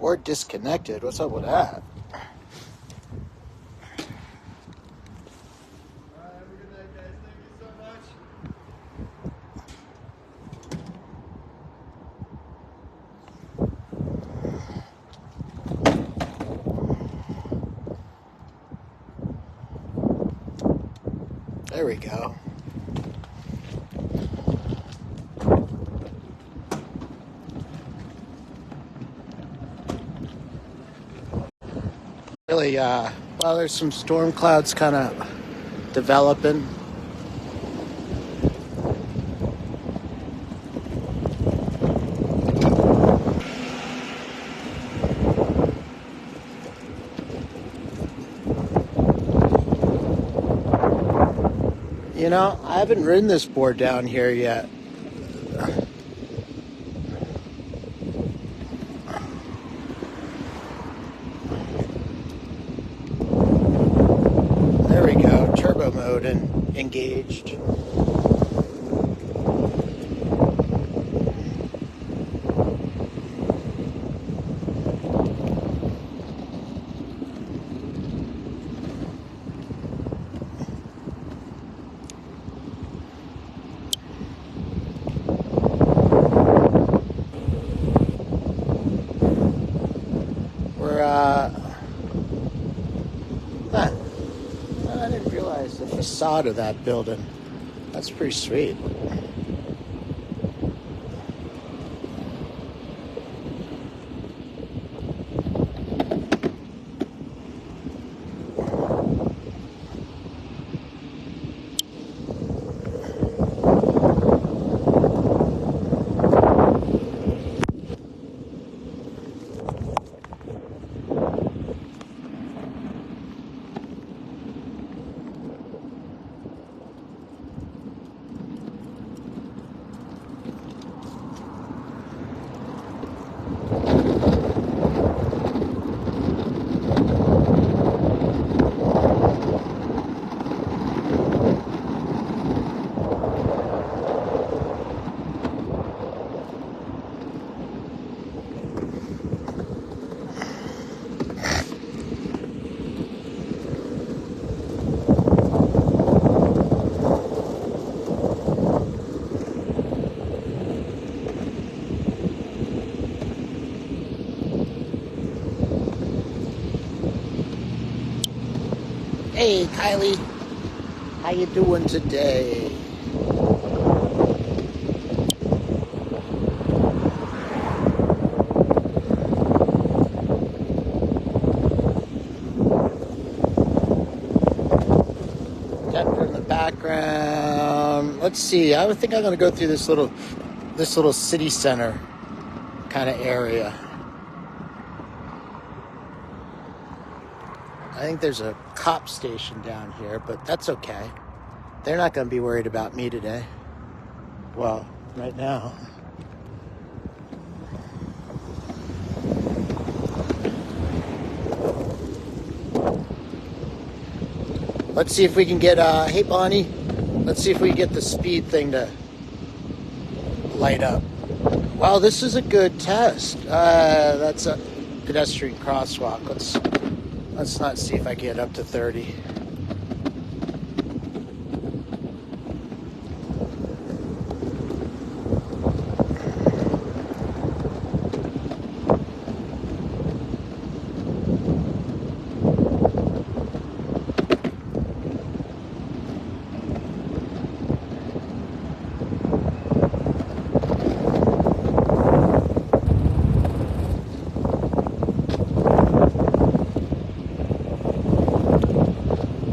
Or disconnected. What's up with that? Have a good night, guys. Thank you so much. There we go. Really, well, there's some storm clouds kind of developing. You know, I haven't ridden this board down here yet. There we go, turbo mode and engaged. I didn't realize the facade of that building. That's pretty sweet. Hey, Kylie, how you doing today? Denver in the background. Let's see. I think I'm going to go through this little city center kind of area. I think there's a cop station down here, but that's okay. They're not going to be worried about me today. Well, right now. Let's see if we can get, hey Bonnie, let's see if we can get the speed thing to light up. Wow, this is a good test. That's a pedestrian crosswalk. Let's not see if I get up to 30.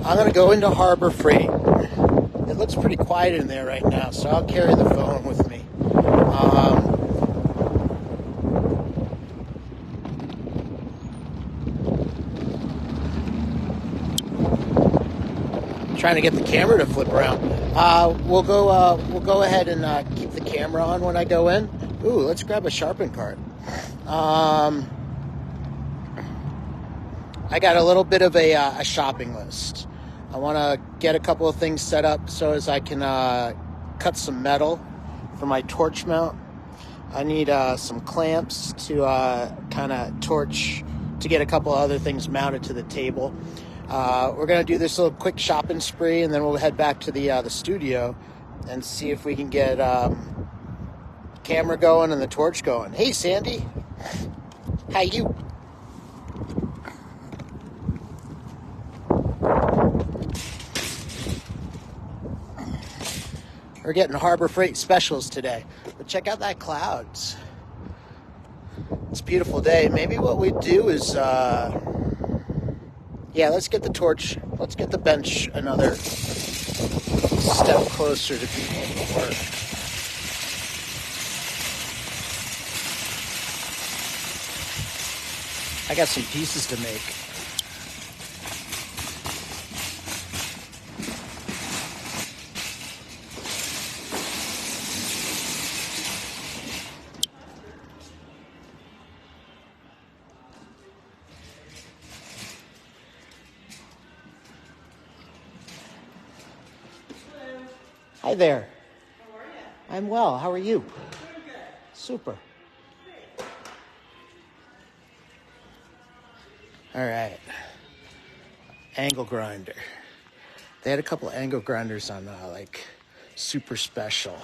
I'm going to go into Harbor Freight. It looks pretty quiet in there right now, so I'll carry the phone with me. Trying to get the camera to flip around. We'll go ahead and keep the camera on when I go in. Ooh, let's grab a sharpen cart. I got a little bit of a shopping list. I want to get a couple of things set up so as I can cut some metal for my torch mount. I need some clamps to kind of torch to get a couple other things mounted to the table. We're going to do this little quick shopping spree, and then we'll head back to the studio and see if we can get camera going and the torch going. Hey, Sandy. How you? We're getting Harbor Freight specials today. But check out that clouds. It's a beautiful day. Maybe what we do is, let's get the torch. Let's get the bench another step closer to being able to work. I got some pieces to make. Hi there. How are you? I'm well. How are you? Doing good. Super. Great. All right. Angle grinder. They had a couple of angle grinders on super special.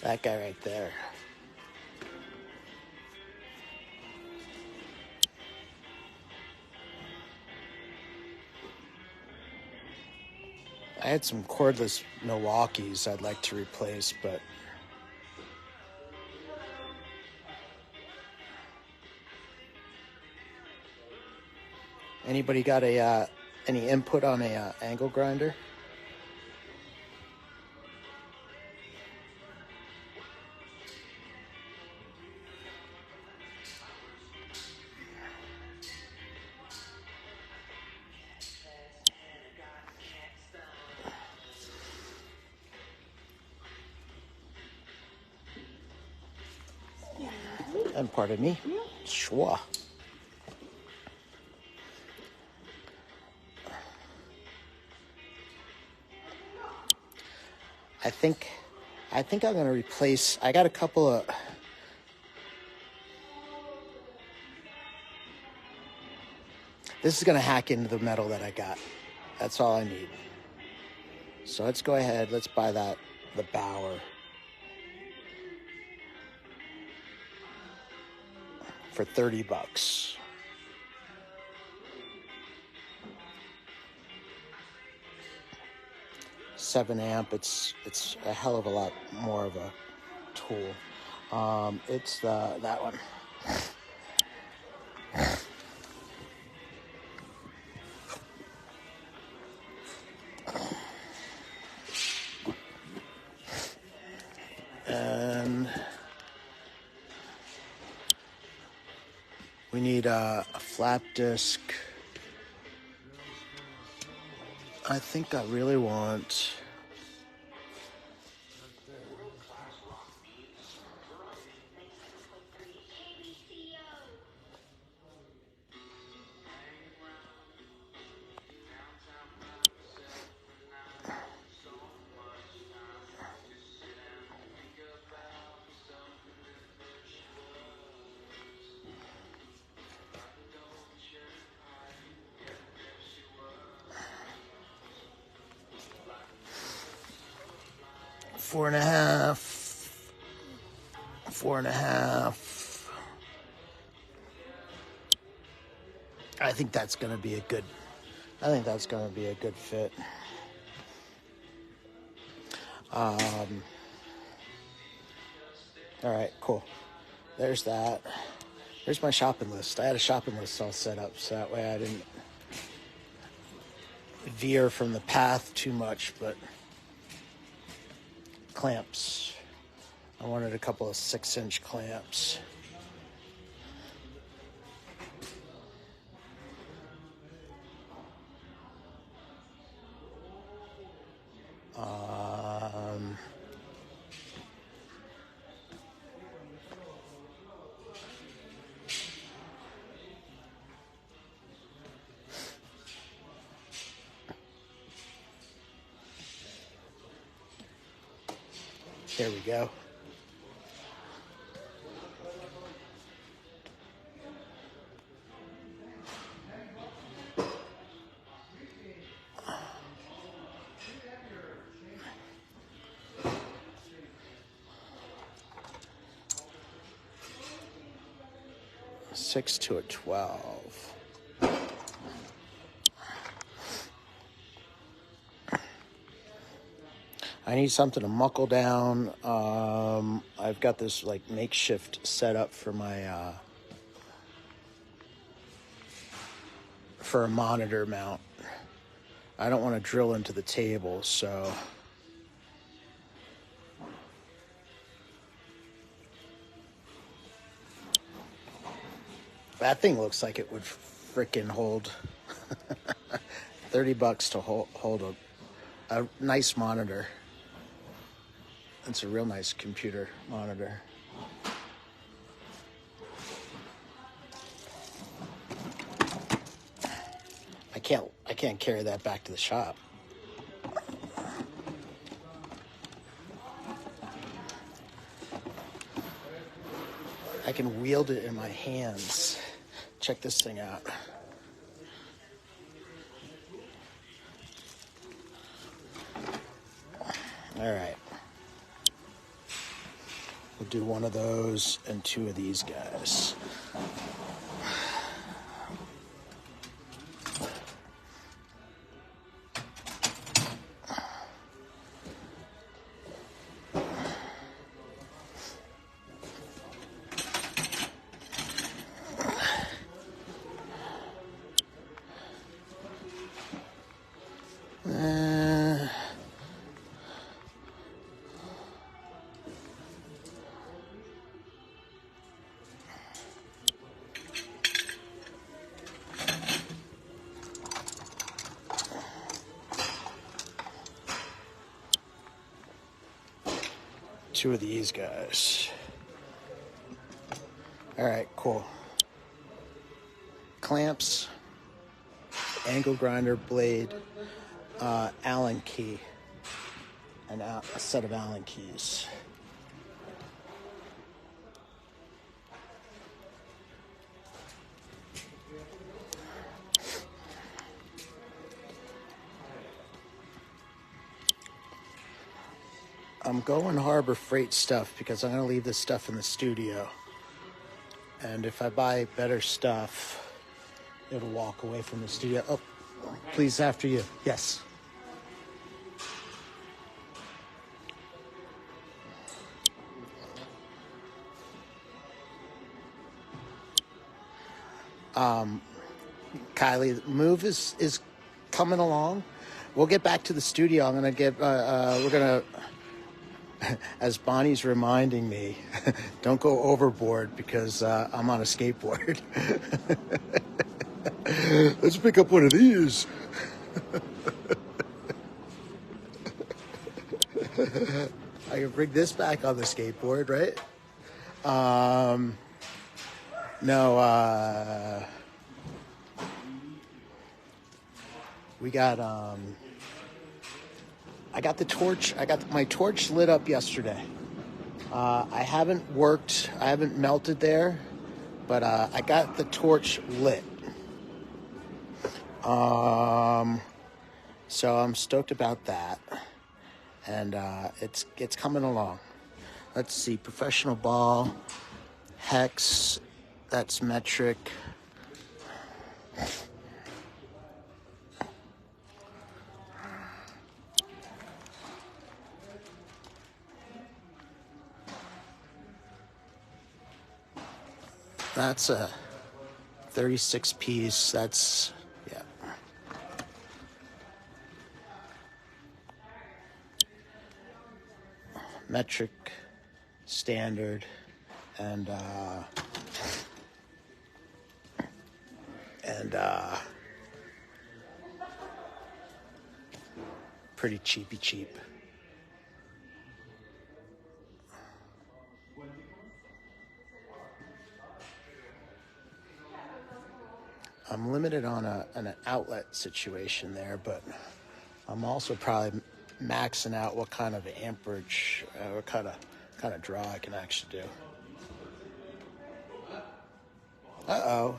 That guy right there. I had some cordless Milwaukees I'd like to replace, but anybody got any input on a angle grinder? And pardon me. Sure. I think I'm going to replace. I got a couple of. This is going to hack into the metal that I got. That's all I need. So let's go ahead. Let's buy the Bauer. For $30. 7 amp. It's a hell of a lot more of a tool. It's that one. And we need a flap disc. I think I really want. Four and a half. I think that's going to be a good fit. All right, cool. There's that. There's my shopping list. I had a shopping list all set up so that way I didn't veer from the path too much, but clamps. I wanted a couple of 6-inch clamps. There we go. Six to a 12. I need something to muckle down. I've got this like makeshift setup for my for a monitor mount. I don't want to drill into the table, so that thing looks like it would frickin' hold $30 to hold a nice monitor. It's a real nice computer monitor. I can't carry that back to the shop. I can wield it in my hands. Check this thing out. All right. We'll do one of those and two of these guys. Two of these guys. All right, cool. Clamps, angle grinder, blade, Allen key, and a set of Allen keys. I'm going Harbor Freight stuff because I'm going to leave this stuff in the studio. And if I buy better stuff, it'll walk away from the studio. Oh, please, after you. Yes. Kylie, the move is coming along. We'll get back to the studio. I'm going to get, we're going to, as Bonnie's reminding me, don't go overboard because I'm on a skateboard. Let's pick up one of these. I can bring this back on the skateboard, right? No, we got, I got the torch. I got my torch lit up yesterday. I haven't melted there, but I got the torch lit. So I'm stoked about that, and it's coming along. Let's see, professional ball, hex, that's metric. That's a 36 piece. That's, yeah. Metric, standard, and pretty cheap. I'm limited on an outlet situation there, but I'm also probably maxing out what kind of amperage, what kind of draw I can actually do. Uh-oh.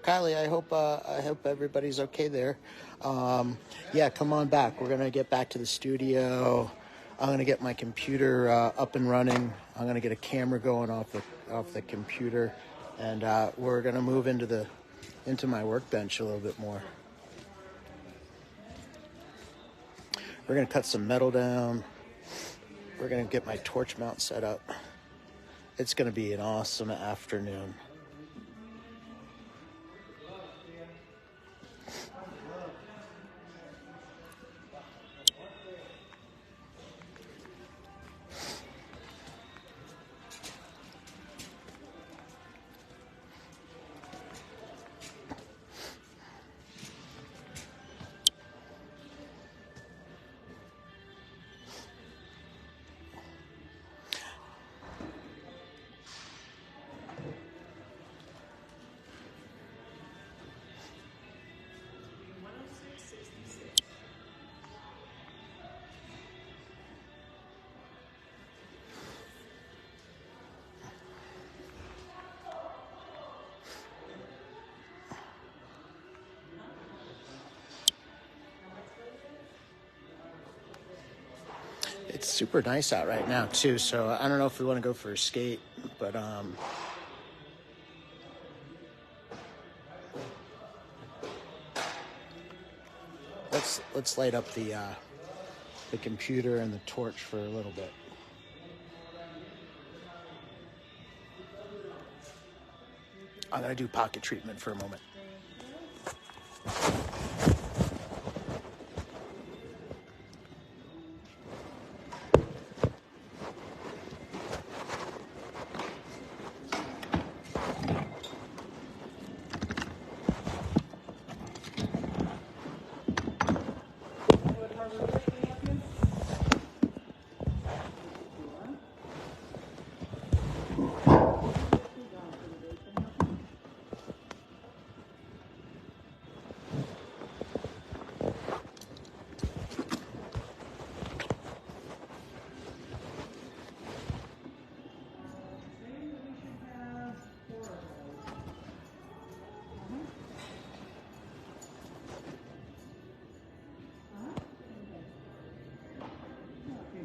Kylie, I hope everybody's okay there. Yeah, come on back. We're gonna get back to the studio. I'm gonna get my computer up and running. I'm gonna get a camera going off the computer, and we're gonna move into my workbench a little bit more. We're gonna cut some metal down. We're gonna get my torch mount set up. It's gonna be an awesome afternoon. It's super nice out right now too, so I don't know if we want to go for a skate, but let's light up the computer and the torch for a little bit. I'm gonna do pocket treatment for a moment.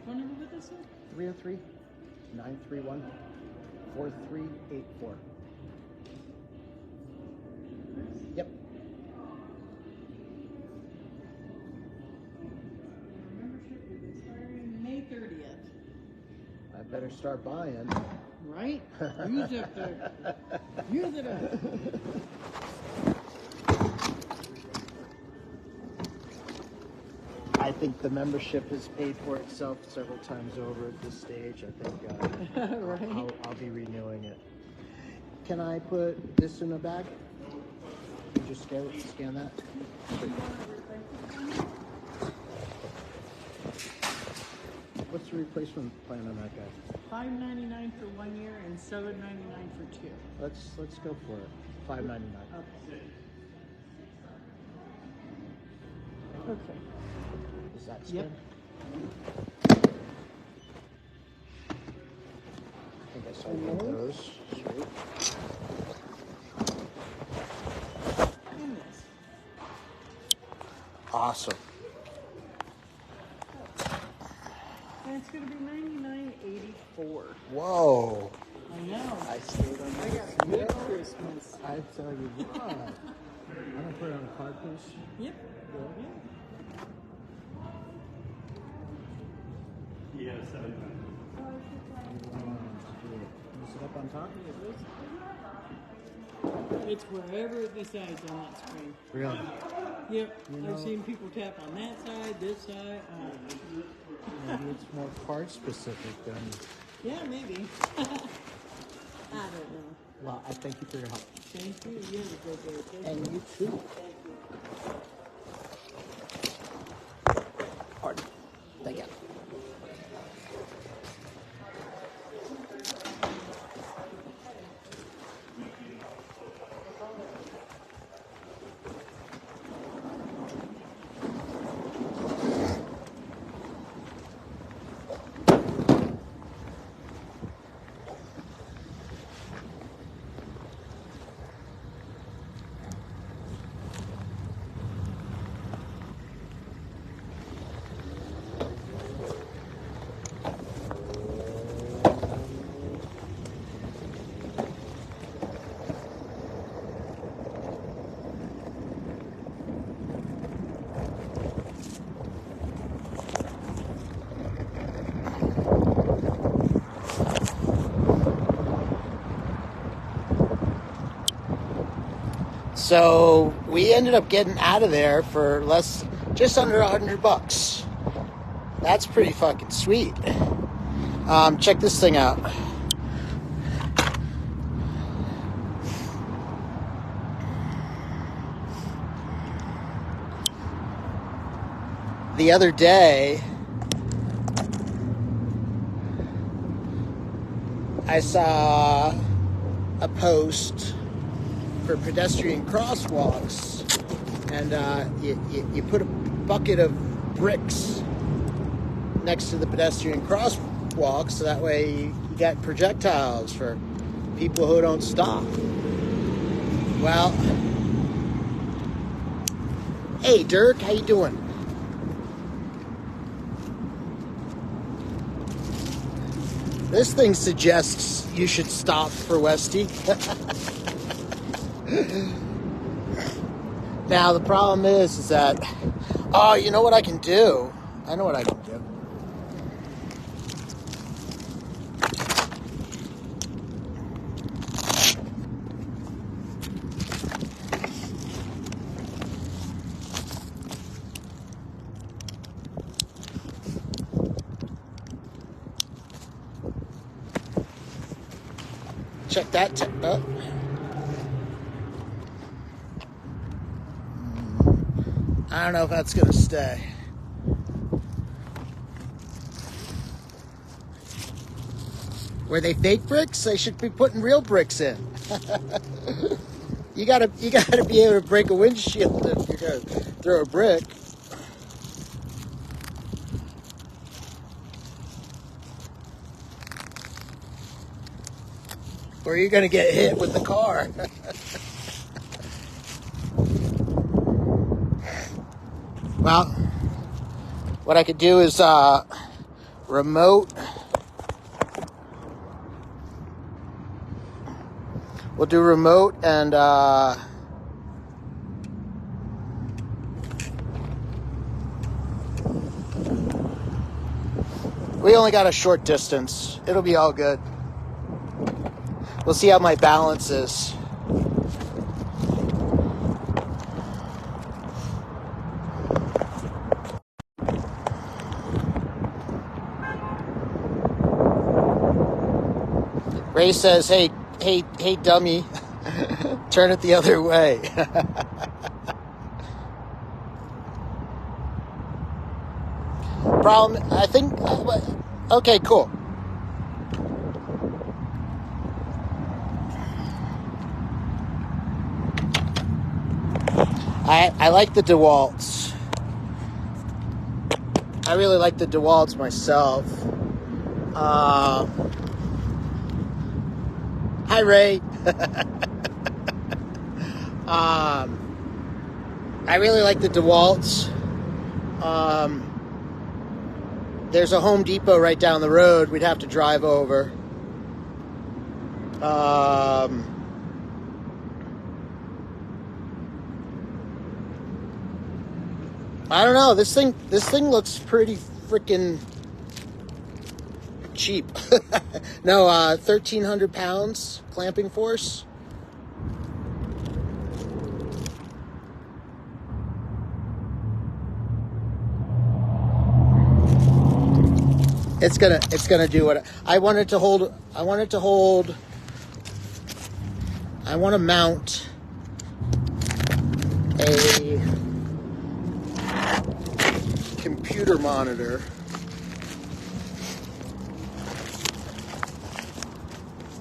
Phone number with this one? 303-931-4384. Yep. Membership is expiring May 30th. I better start buying. Right? Use it there. Use it up. I think the membership has paid for itself several times over at this stage. I think Right? I'll be renewing it. Can I put this in a bag? You just scan that? What's the replacement plan on that guy? $5.99 for 1 year and $7.99 for 2. Let's go for it. $5.99. Okay. Okay. Is that Yep. scan? I think I saw one of those. Sweet. And this. Awesome. And it's going to be $99.84. Whoa. I know. I stayed on I this. got a good Christmas. I tell you what. I'm gonna put it on a card piece. Yep. Yeah, 7 times. You sit up on top? It's wherever it decides on that screen. Really? Yep. You know- I've seen people tap on that side, this side. Maybe it's more card specific than. Yeah, maybe. I don't know. Well, I thank you for your help. Thank you. You have a great day. Okay? And you too. Pardon. Thank you. So we ended up getting out of there for just under $100. That's pretty fucking sweet. Check this thing out. The other day, I saw a post for pedestrian crosswalks, and you put a bucket of bricks next to the pedestrian crosswalk, so that way you got projectiles for people who don't stop. Well, hey Dirk, how you doing? This thing suggests you should stop for Westie. Now the problem is that, oh, you know what I can do? I know what I can do. Check that. I don't know if that's going to stay. Were they fake bricks? They should be putting real bricks in. You gotta be able to break a windshield if you're gonna throw a brick. Or you're gonna get hit with the car. Well, what I could do is remote. We'll do remote and we only got a short distance. It'll be all good. We'll see how my balance is. Ray says, hey, dummy, turn it the other way. Problem, I think, okay, cool. I like the DeWalt's. I really like the DeWalt's myself. Hi, Ray. I really like the DeWalt's. There's a Home Depot right down the road. We'd have to drive over. I don't know. This thing looks pretty freaking cheap. No, 1,300 pounds clamping force. It's gonna do what I want it to hold. I want to mount a computer monitor.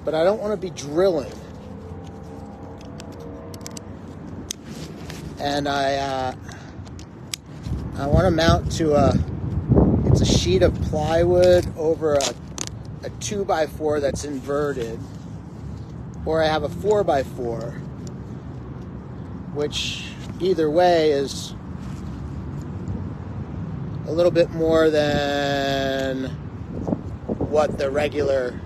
But I don't want to be drilling. And I want to mount to it's a sheet of plywood over a 2x4 that's inverted. Or I have a 4x4, which either way is a little bit more than what the regular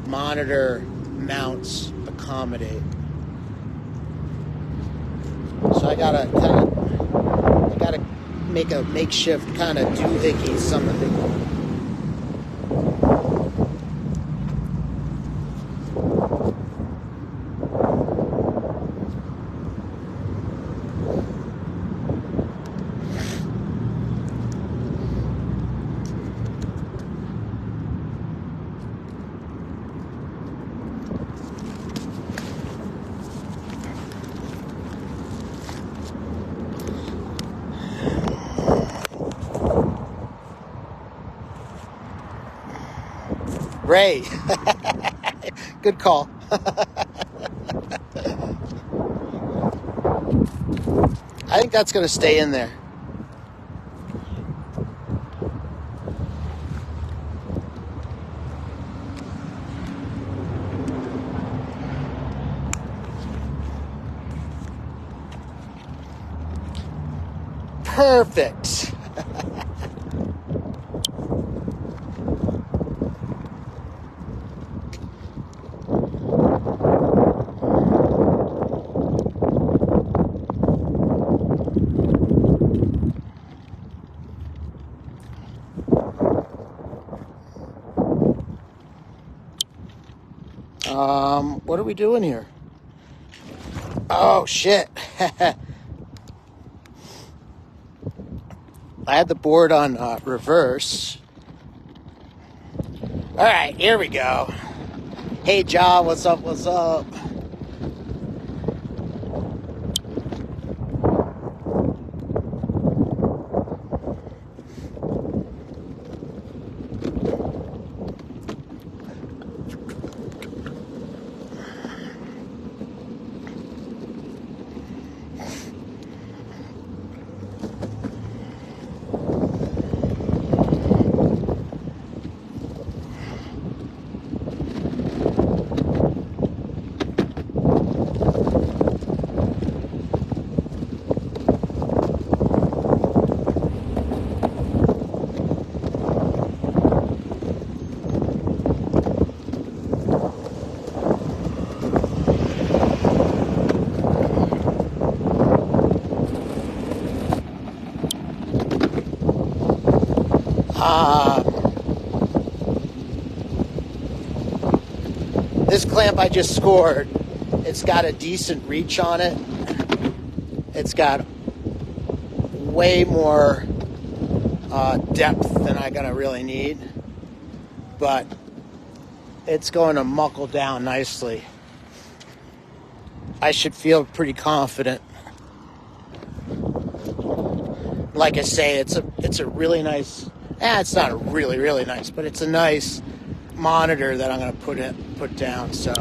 monitor mounts accommodate. So I gotta make a makeshift kind of doohickey something. Ray. Good call. I think that's going to stay in there. Perfect. What are we doing here? Oh, shit. I had the board on reverse. All right, here we go. Hey, John, what's up? What's up? This clamp I just scored, it's got a decent reach on it. It's got way more depth than I'm gonna really need, but it's going to muckle down nicely. I should feel pretty confident. Like I say, it's a really nice. It's not really nice, but it's a nice monitor that I'm gonna put down. So.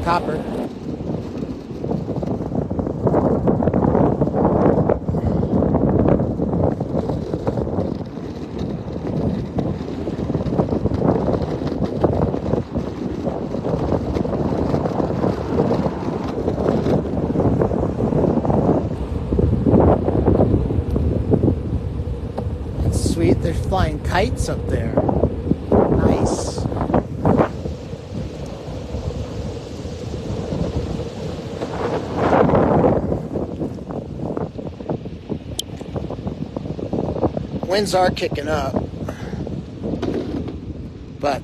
Copper. Sweet, they're flying kites up there. Nice. Winds are kicking up, but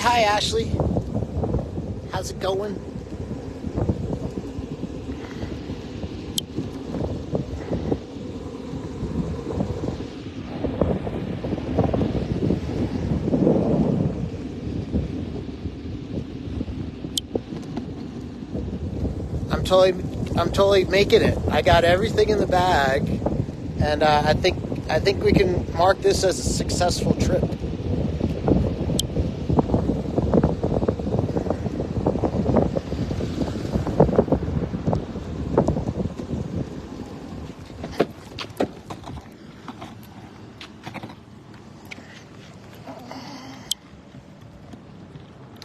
Hi, Ashley. How's it going? I'm totally making it. I got everything in the bag, and I think I think we can mark this as a successful trip.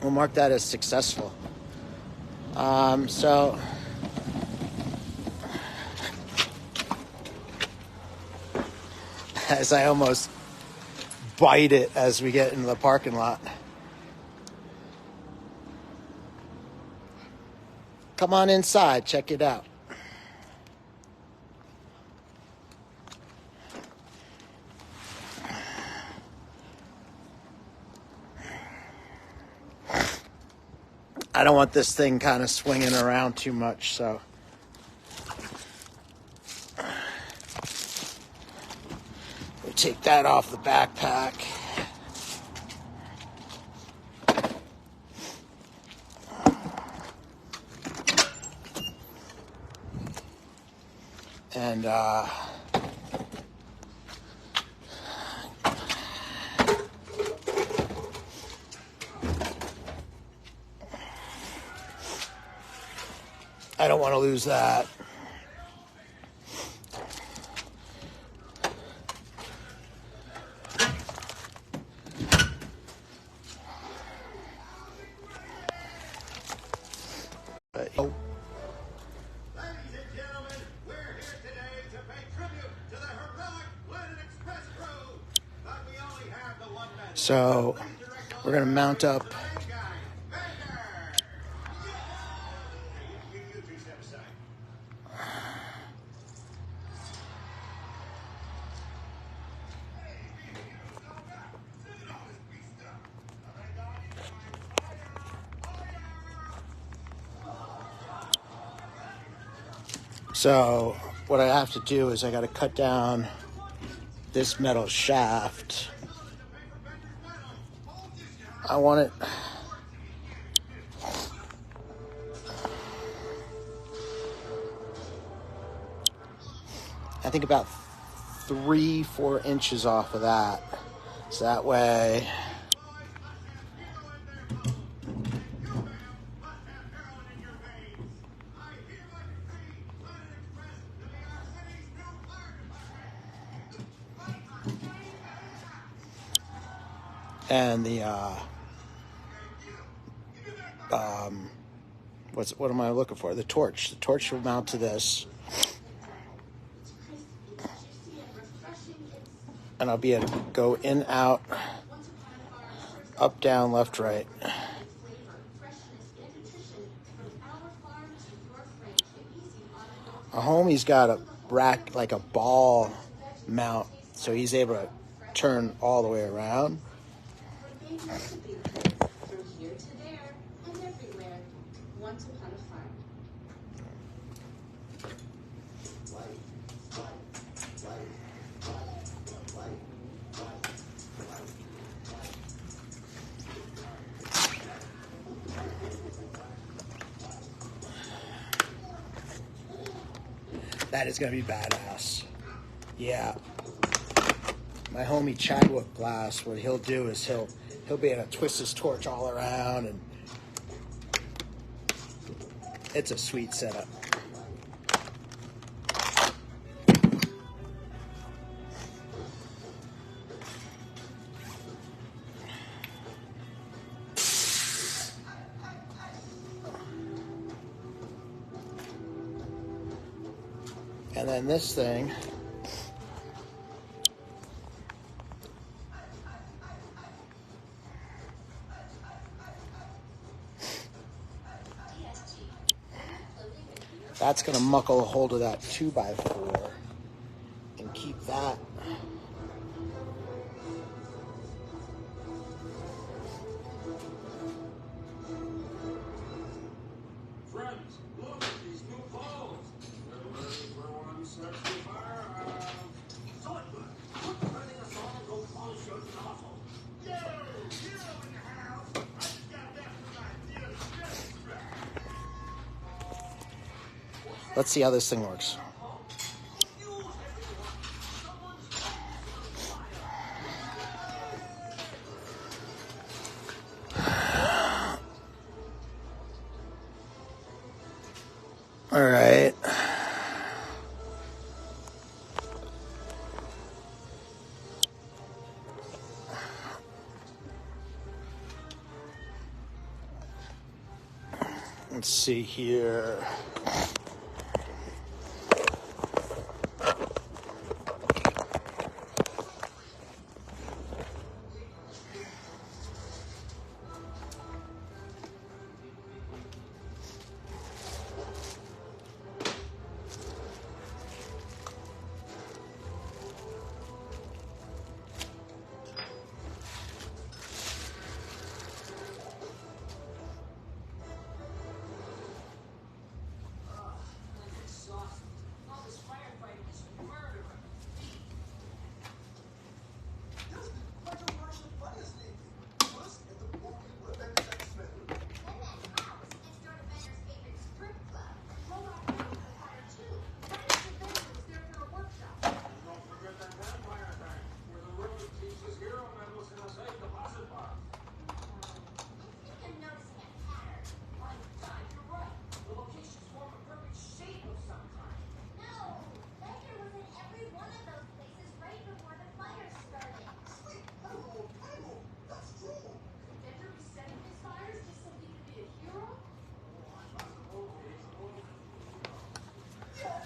We'll mark that as successful. So as I almost bite it as we get into the parking lot. Come on inside, check it out. I don't want this thing kind of swinging around too much, so. We take that off the backpack. And, I don't want to lose that. But, oh. Ladies and gentlemen, we're here today to pay tribute to the heroic Planet Express crew. But we only have the one man. So we're going to mount up. You two step aside. So what I have to do is I got to cut down this metal shaft. I want it. I think about 3-4 inches off of that. So that way. And the what am I looking for? The torch. The torch will mount to this, and I'll be able to go in, out, up, down, left, right. A homie's got a rack, like a ball mount, so he's able to turn all the way around. From here to there and everywhere, once upon a farm. That is going to be badass. Yeah. My homie Chadwick Glass, what he'll do is he'll be able to twist his torch all around, and it's a sweet setup. And then this thing, that's going to muckle a hold of that 2x4 and keep that. Friends, look at these new clothes. They're ready for one sexy fire. So what? Quit letting us all go close your nozzle. Yo, hero in the house. I just got back from my dealer's strap. Let's see how this thing works. Let's see here.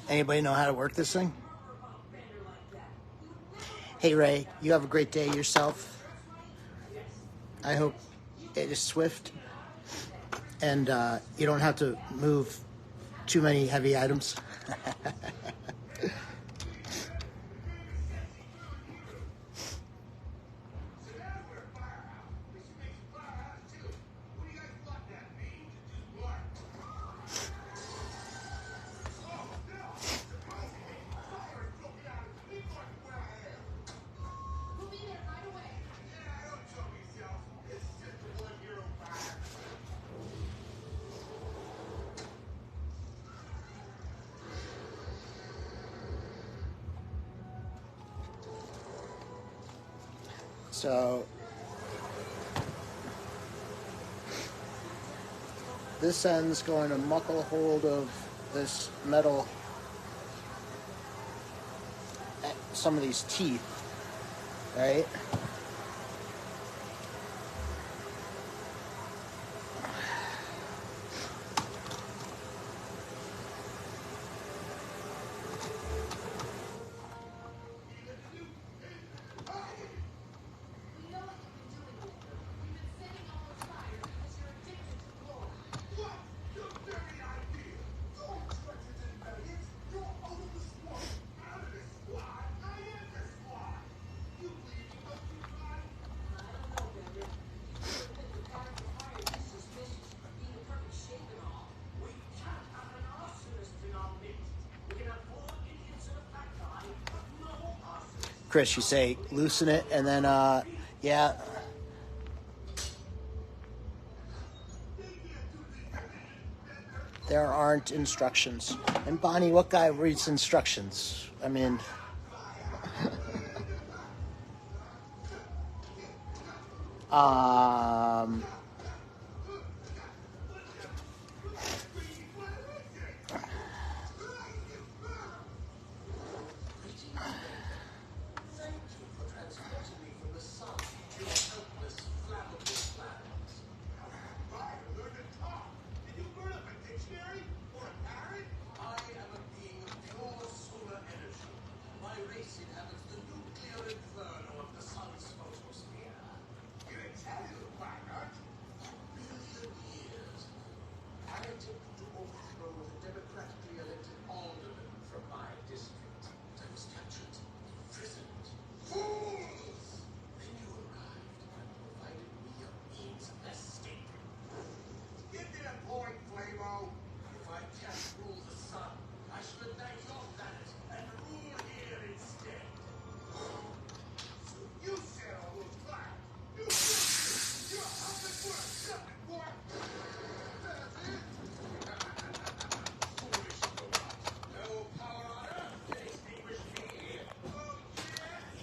Anybody know how to work this thing? Hey Ray, you have a great day yourself. I hope it is swift and you don't have to move too many heavy items. So this end's going to muckle hold of this metal, some of these teeth, right? Chris, you say loosen it and then, yeah. There aren't instructions. And Bonnie, what guy reads instructions? I mean,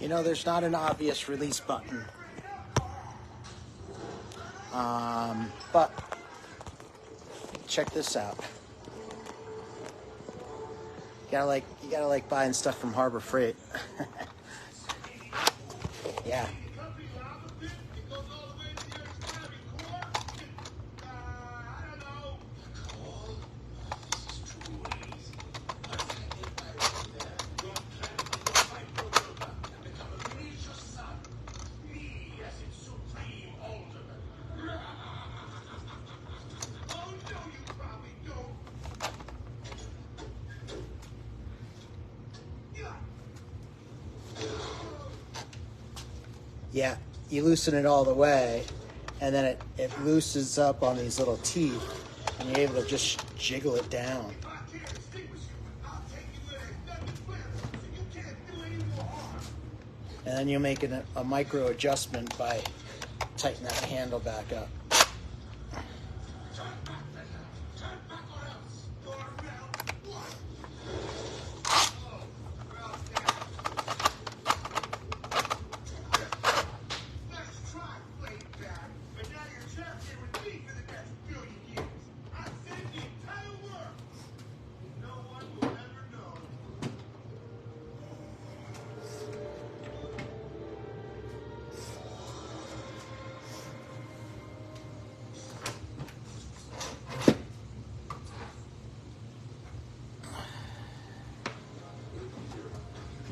you know, there's not an obvious release button. But check this out. You gotta like buying stuff from Harbor Freight. Yeah. Yeah, you loosen it all the way, and then it loosens up on these little teeth, and you're able to just jiggle it down. I can't extinguish you. I'll take you where there's nothing left, so you can't do any more harm. And then you're making a micro adjustment by tightening that handle back up. Turn back, Victor. Turn back or else. You're around what? Oh, well, nice try, Blade Back. But now you're trapped here with me for the next billion years. I saved the entire world. No one will ever know.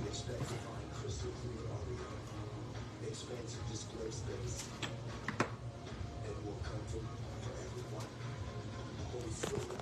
Expect to find crystal clear audio, expansive display space, and more comfort for everyone. Holy silver.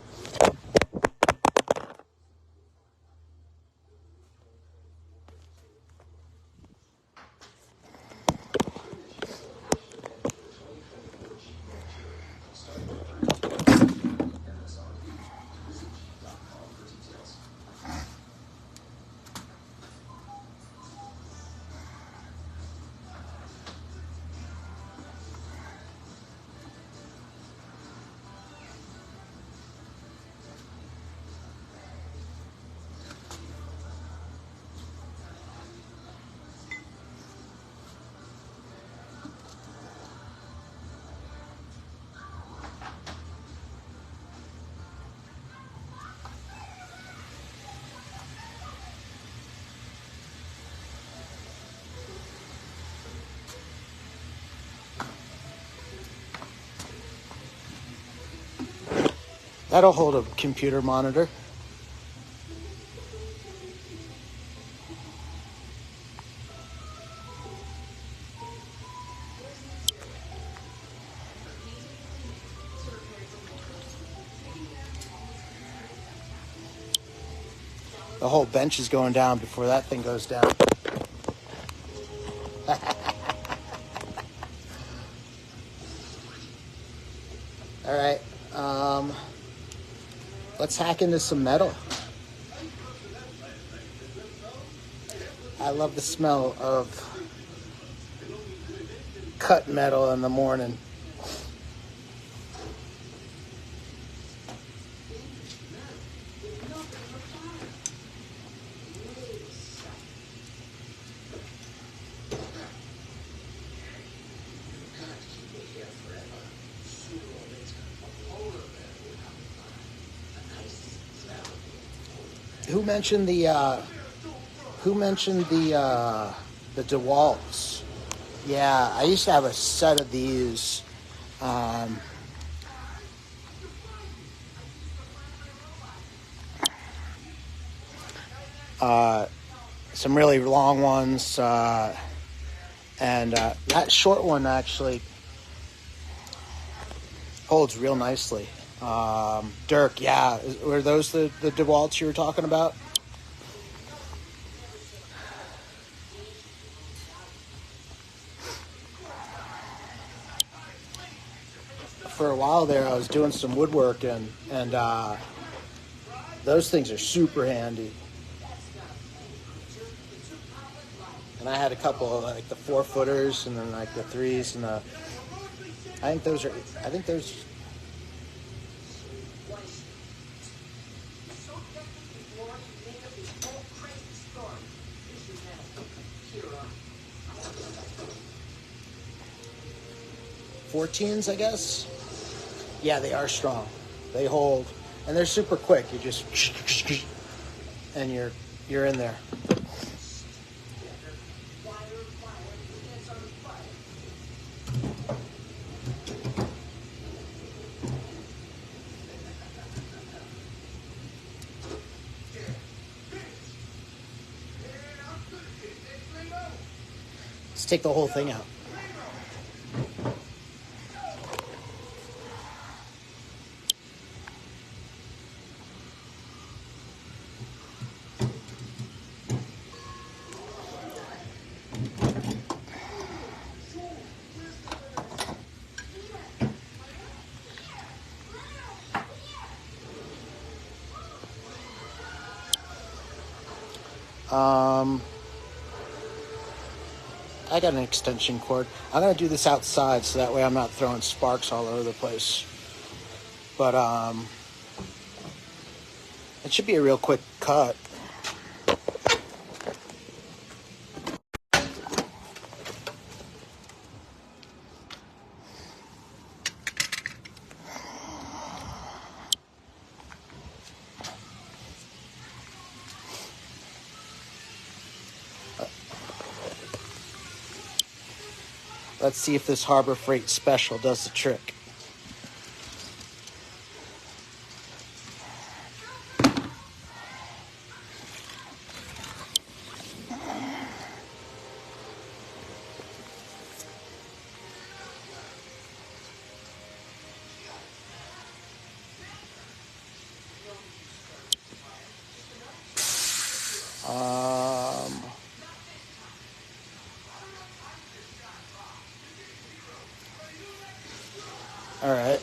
That'll hold a computer monitor. The whole bench is going down before that thing goes down. All right. Let's hack into some metal. I love the smell of cut metal in the morning. Who mentioned the DeWalt's? Yeah, I used to have a set of these. Some really long ones, and that short one actually holds real nicely. Dirk, yeah, were those the DeWalt's you were talking about? For a while there, I was doing some woodworking, and those things are super handy. And I had a couple of like the 4-footers, and then like the 3s, and I think those. $14s, I guess. Yeah, they are strong. They hold, and they're super quick. You just and you're in there. Let's take the whole thing out. I got an extension cord. I'm gonna do this outside so that way I'm not throwing sparks all over the place. But it should be a real quick cut. Let's see if this Harbor Freight special does the trick. All right.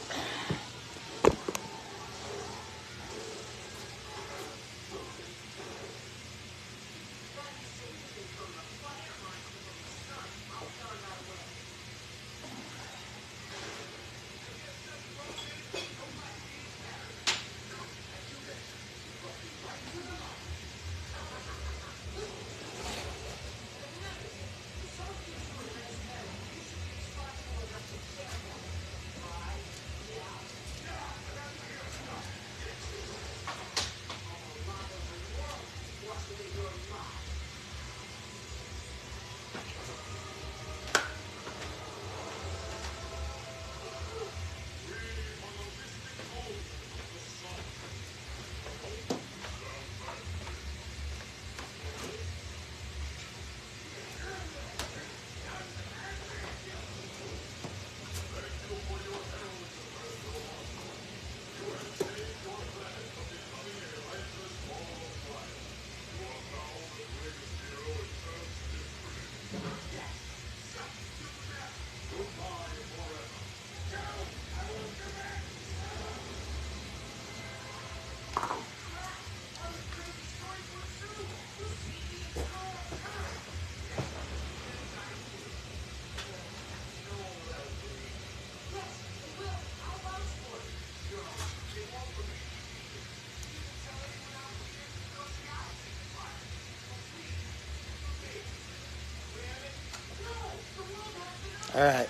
All right.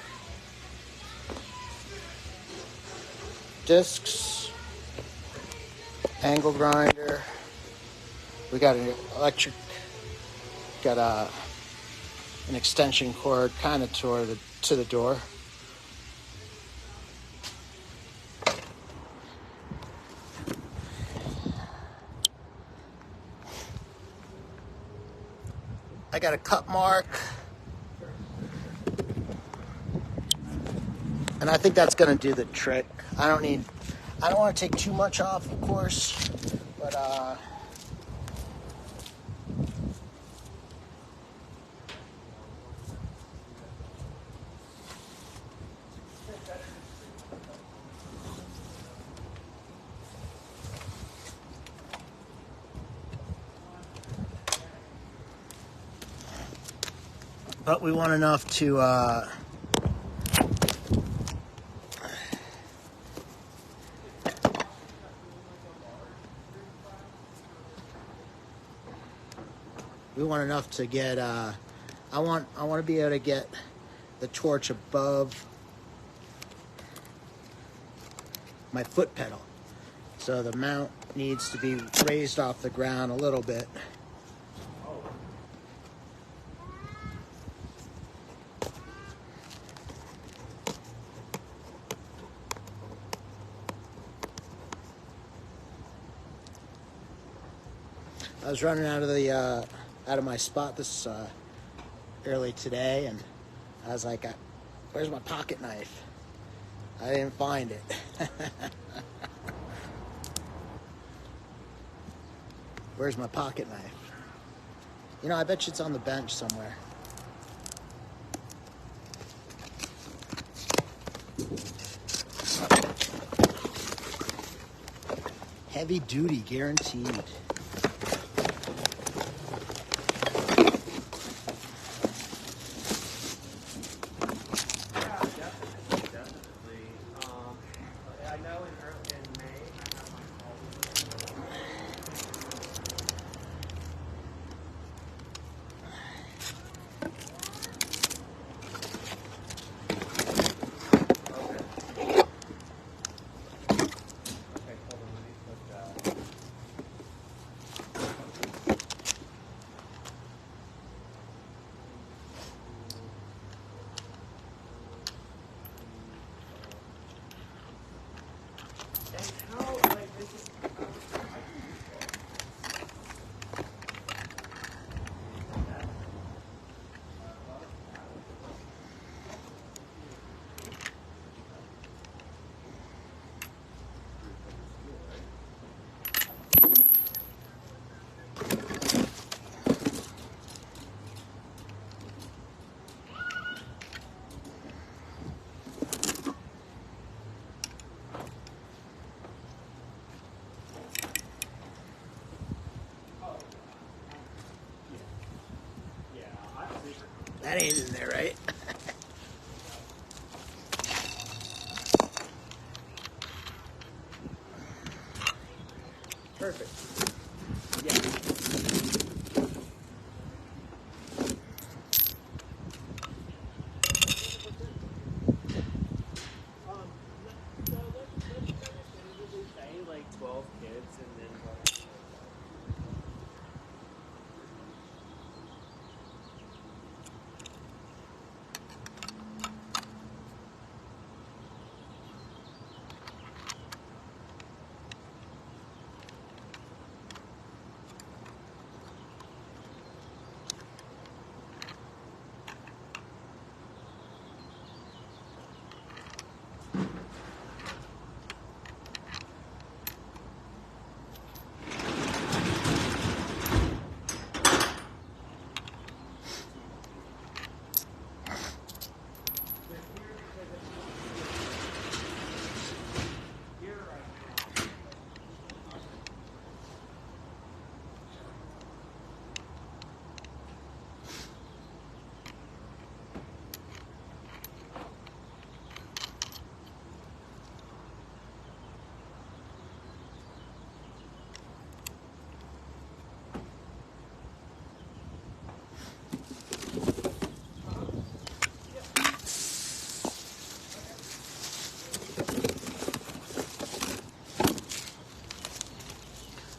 Discs, angle grinder. We got an electric, got an extension cord kind of to the door. I got a cut mark. And I think that's going to do the trick. I don't want to take too much off, of course, but we want enough to get I want to be able to get the torch above my foot pedal. So the mount needs to be raised off the ground a little bit. I was running out of my spot this early today, and I was like, "Where's my pocket knife?" I didn't find it. Where's my pocket knife? You know, I bet you it's on the bench somewhere. Heavy duty, guaranteed. That ain't in there, right? Perfect. Yeah. So let's tentatively say like 12 kids and then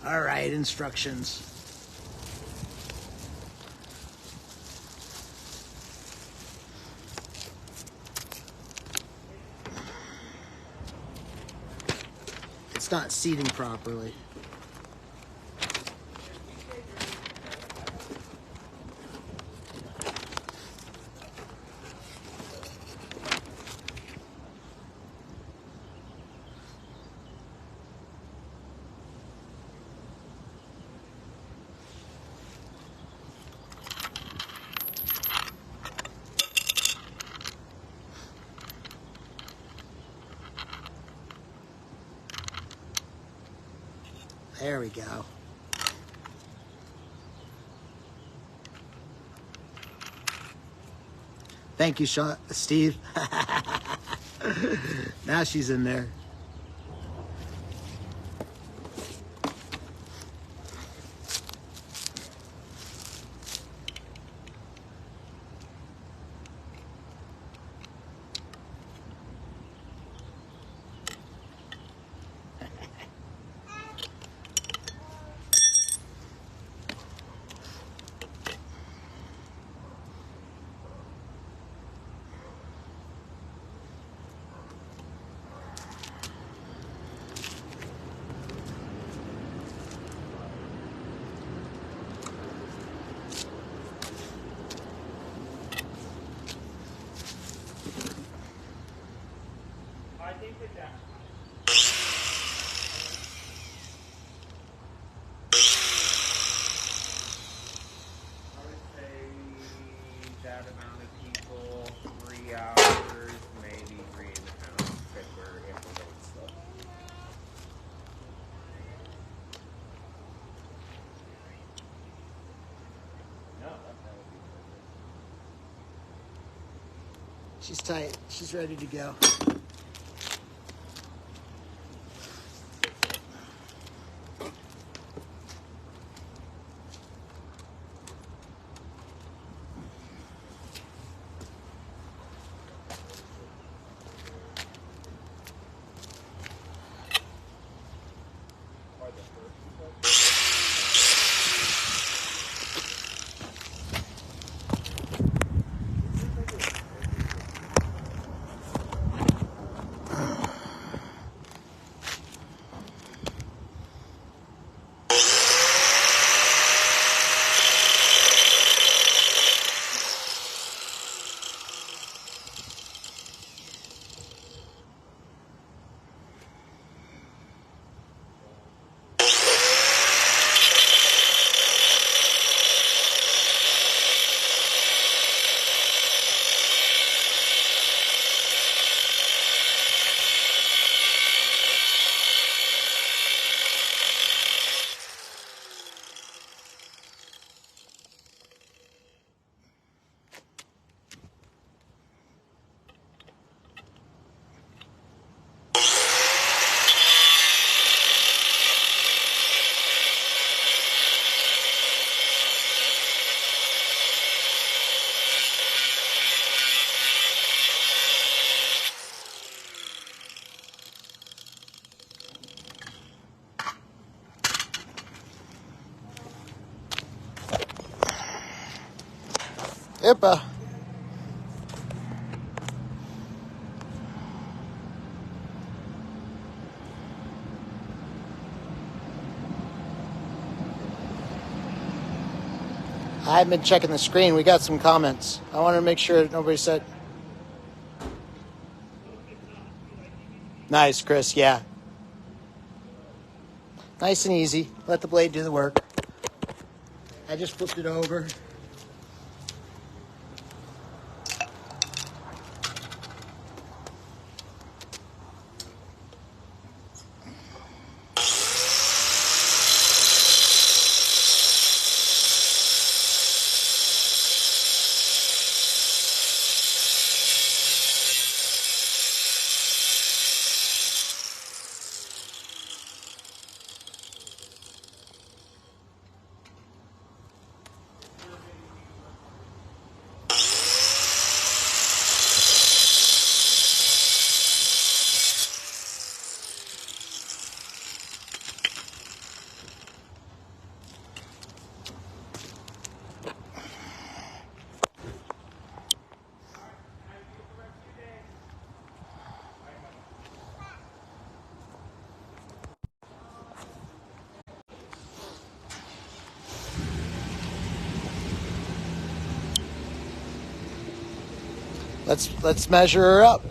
All right, instructions. It's not seating properly. There we go. Thank you, Steve. Now she's in there. I think that I would say that amount of people, 3 hours, maybe 3.5 if we're going slow. No, that would be perfect. She's tight. She's ready to go. Or the first. Hippa. I've been checking the screen. We got some comments. I want to make sure nobody said. Nice, Chris. Yeah. Nice and easy. Let the blade do the work. I just flipped it over. Let's measure her up.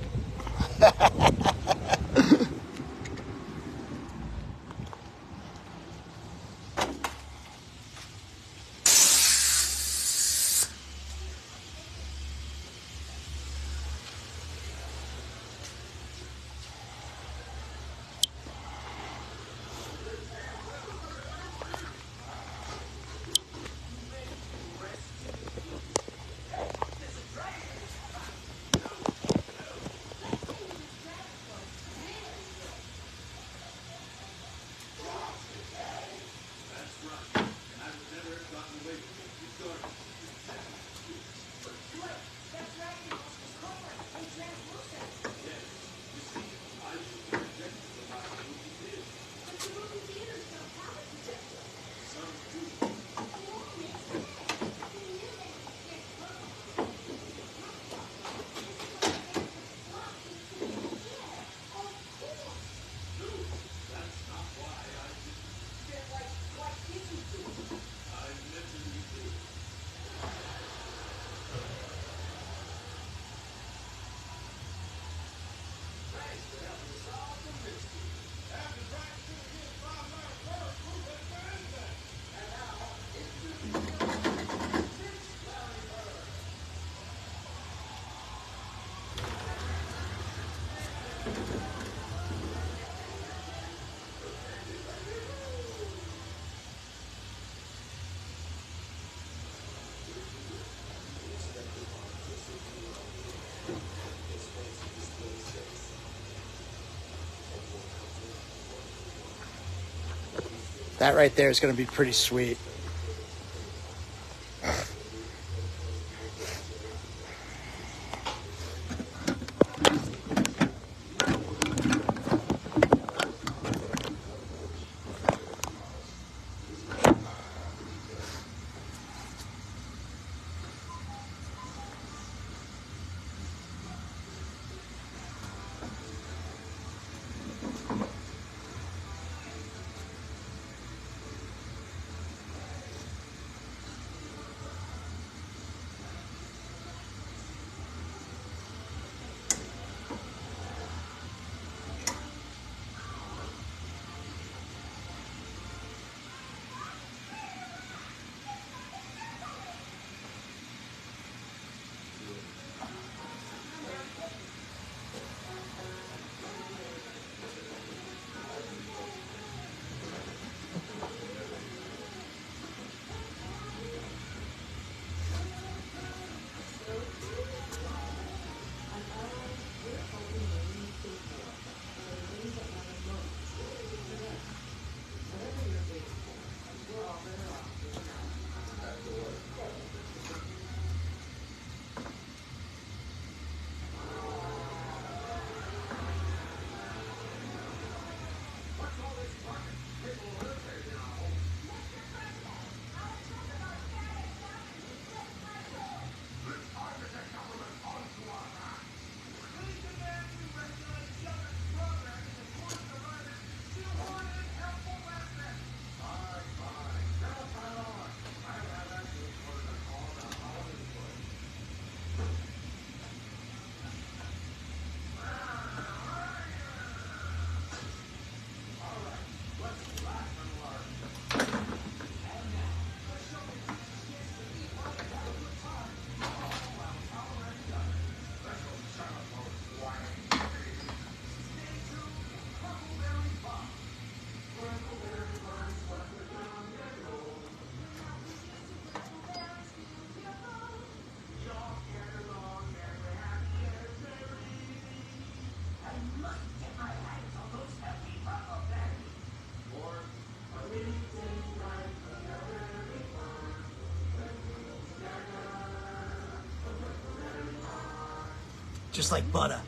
That right there is going to be pretty sweet. Just like butter.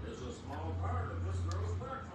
Is a small part of this girl's breakfast.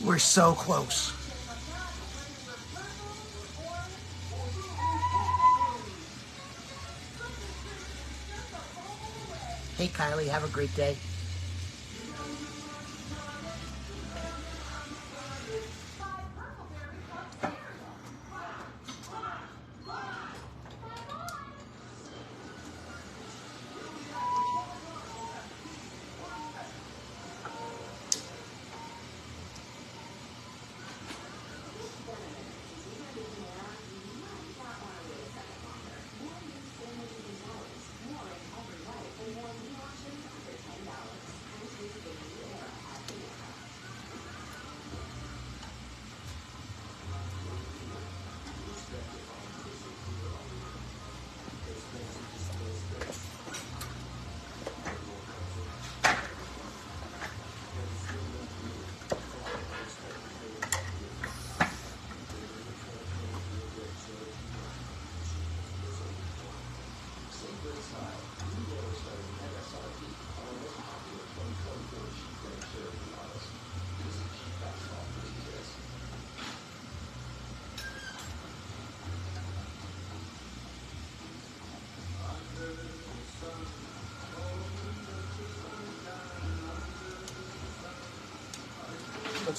We're so close. Hey, Kylie, have a great day.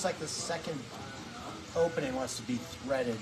looks like the second opening wants to be threaded.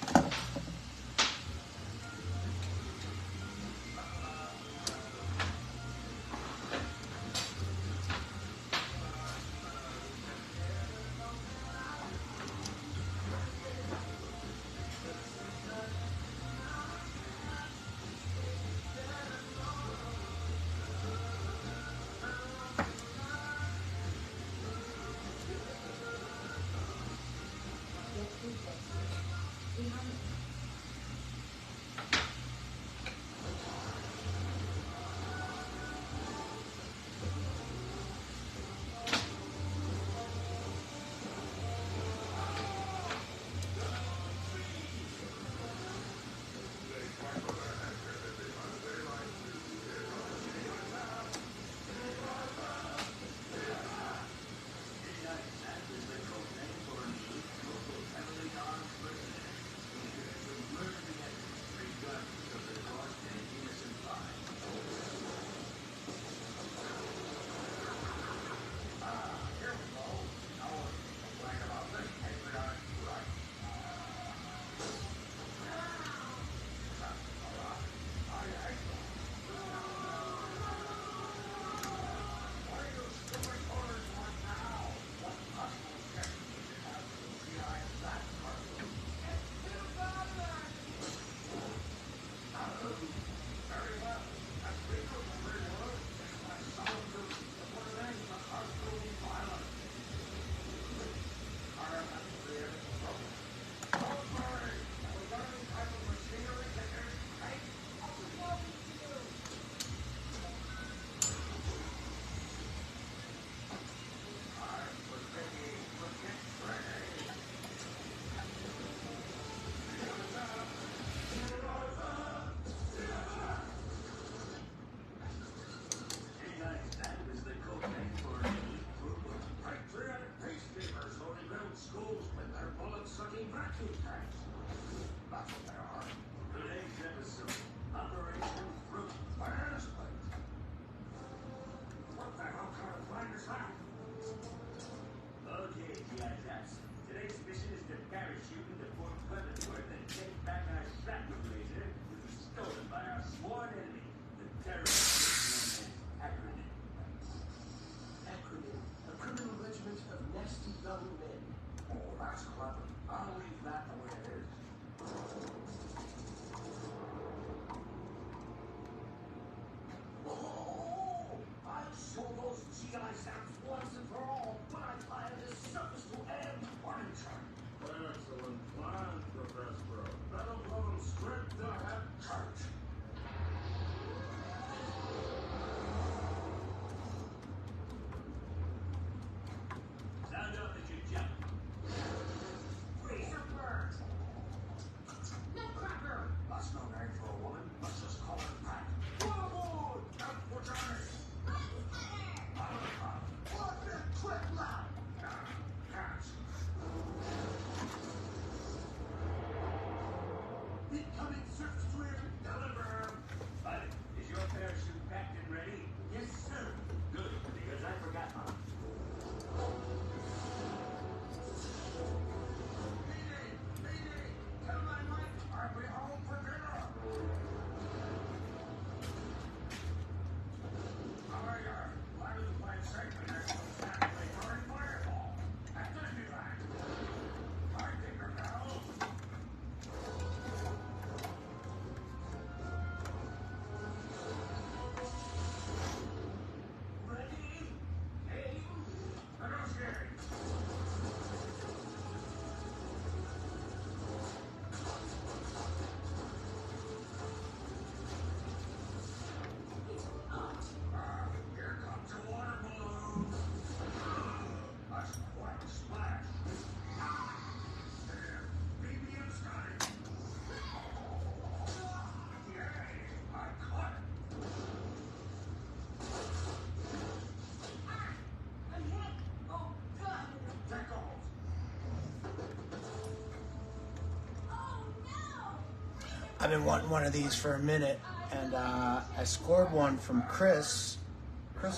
I've been wanting one of these for a minute, and I scored one from Chris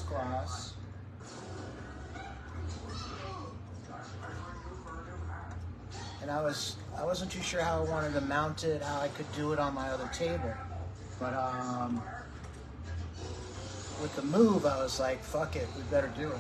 Glass. and I wasn't too sure how I wanted to mount it, how I could do it on my other table. But with the move, I was like, fuck it, we better do it.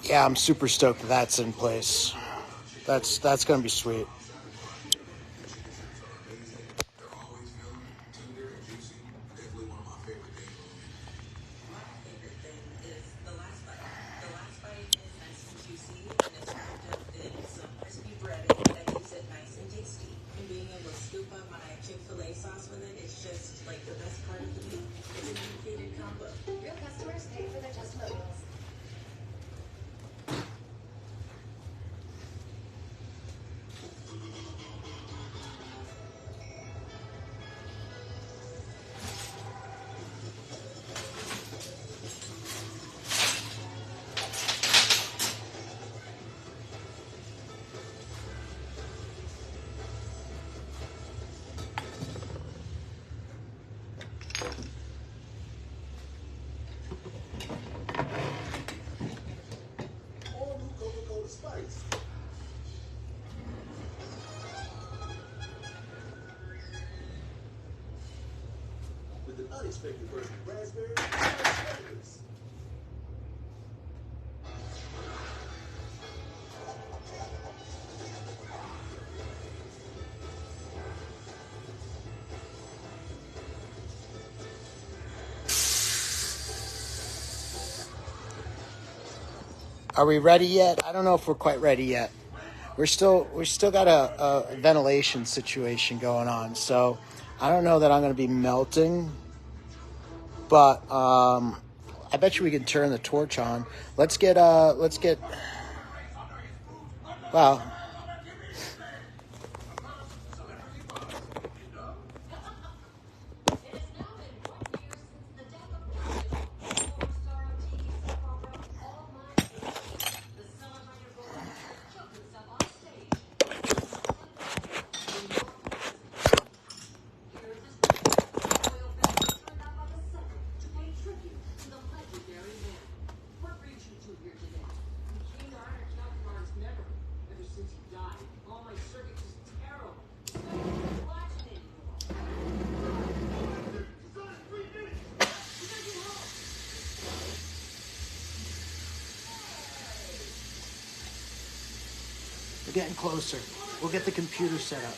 Yeah, I'm super stoked that's in place. That's gonna be sweet. With an unexpected burst of raspberry and strawberries. Are we ready yet? I don't know if we're quite ready yet. We still got a ventilation situation going on, so I don't know that I'm going to be melting, but I bet you we can turn the torch on. Let's get wow. We're getting closer. We'll get the computer set up.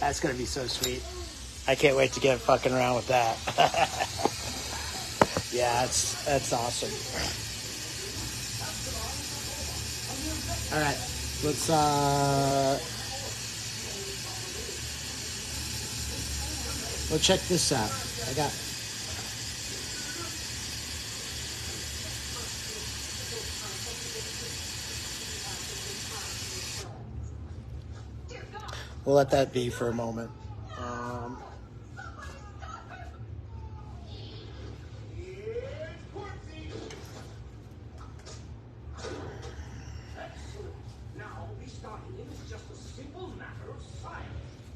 That's gonna be so sweet. I can't wait to get fucking around with that. Yeah, that's awesome. All right, let's check this out. I got. We'll let that be for a moment. Excellent. Now, restarting it is just a simple matter of science.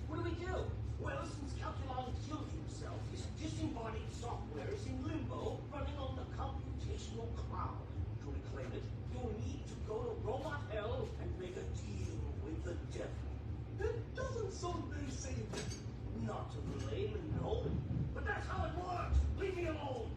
What do we do? Well, since Calculon killed himself, his disembodied software is in limbo, running on the computational cloud. To reclaim it, you'll need to go to robot hell and make a deal with the devil. That doesn't sound very safe. Not to the layman, no. But that's how it works. Leave me alone.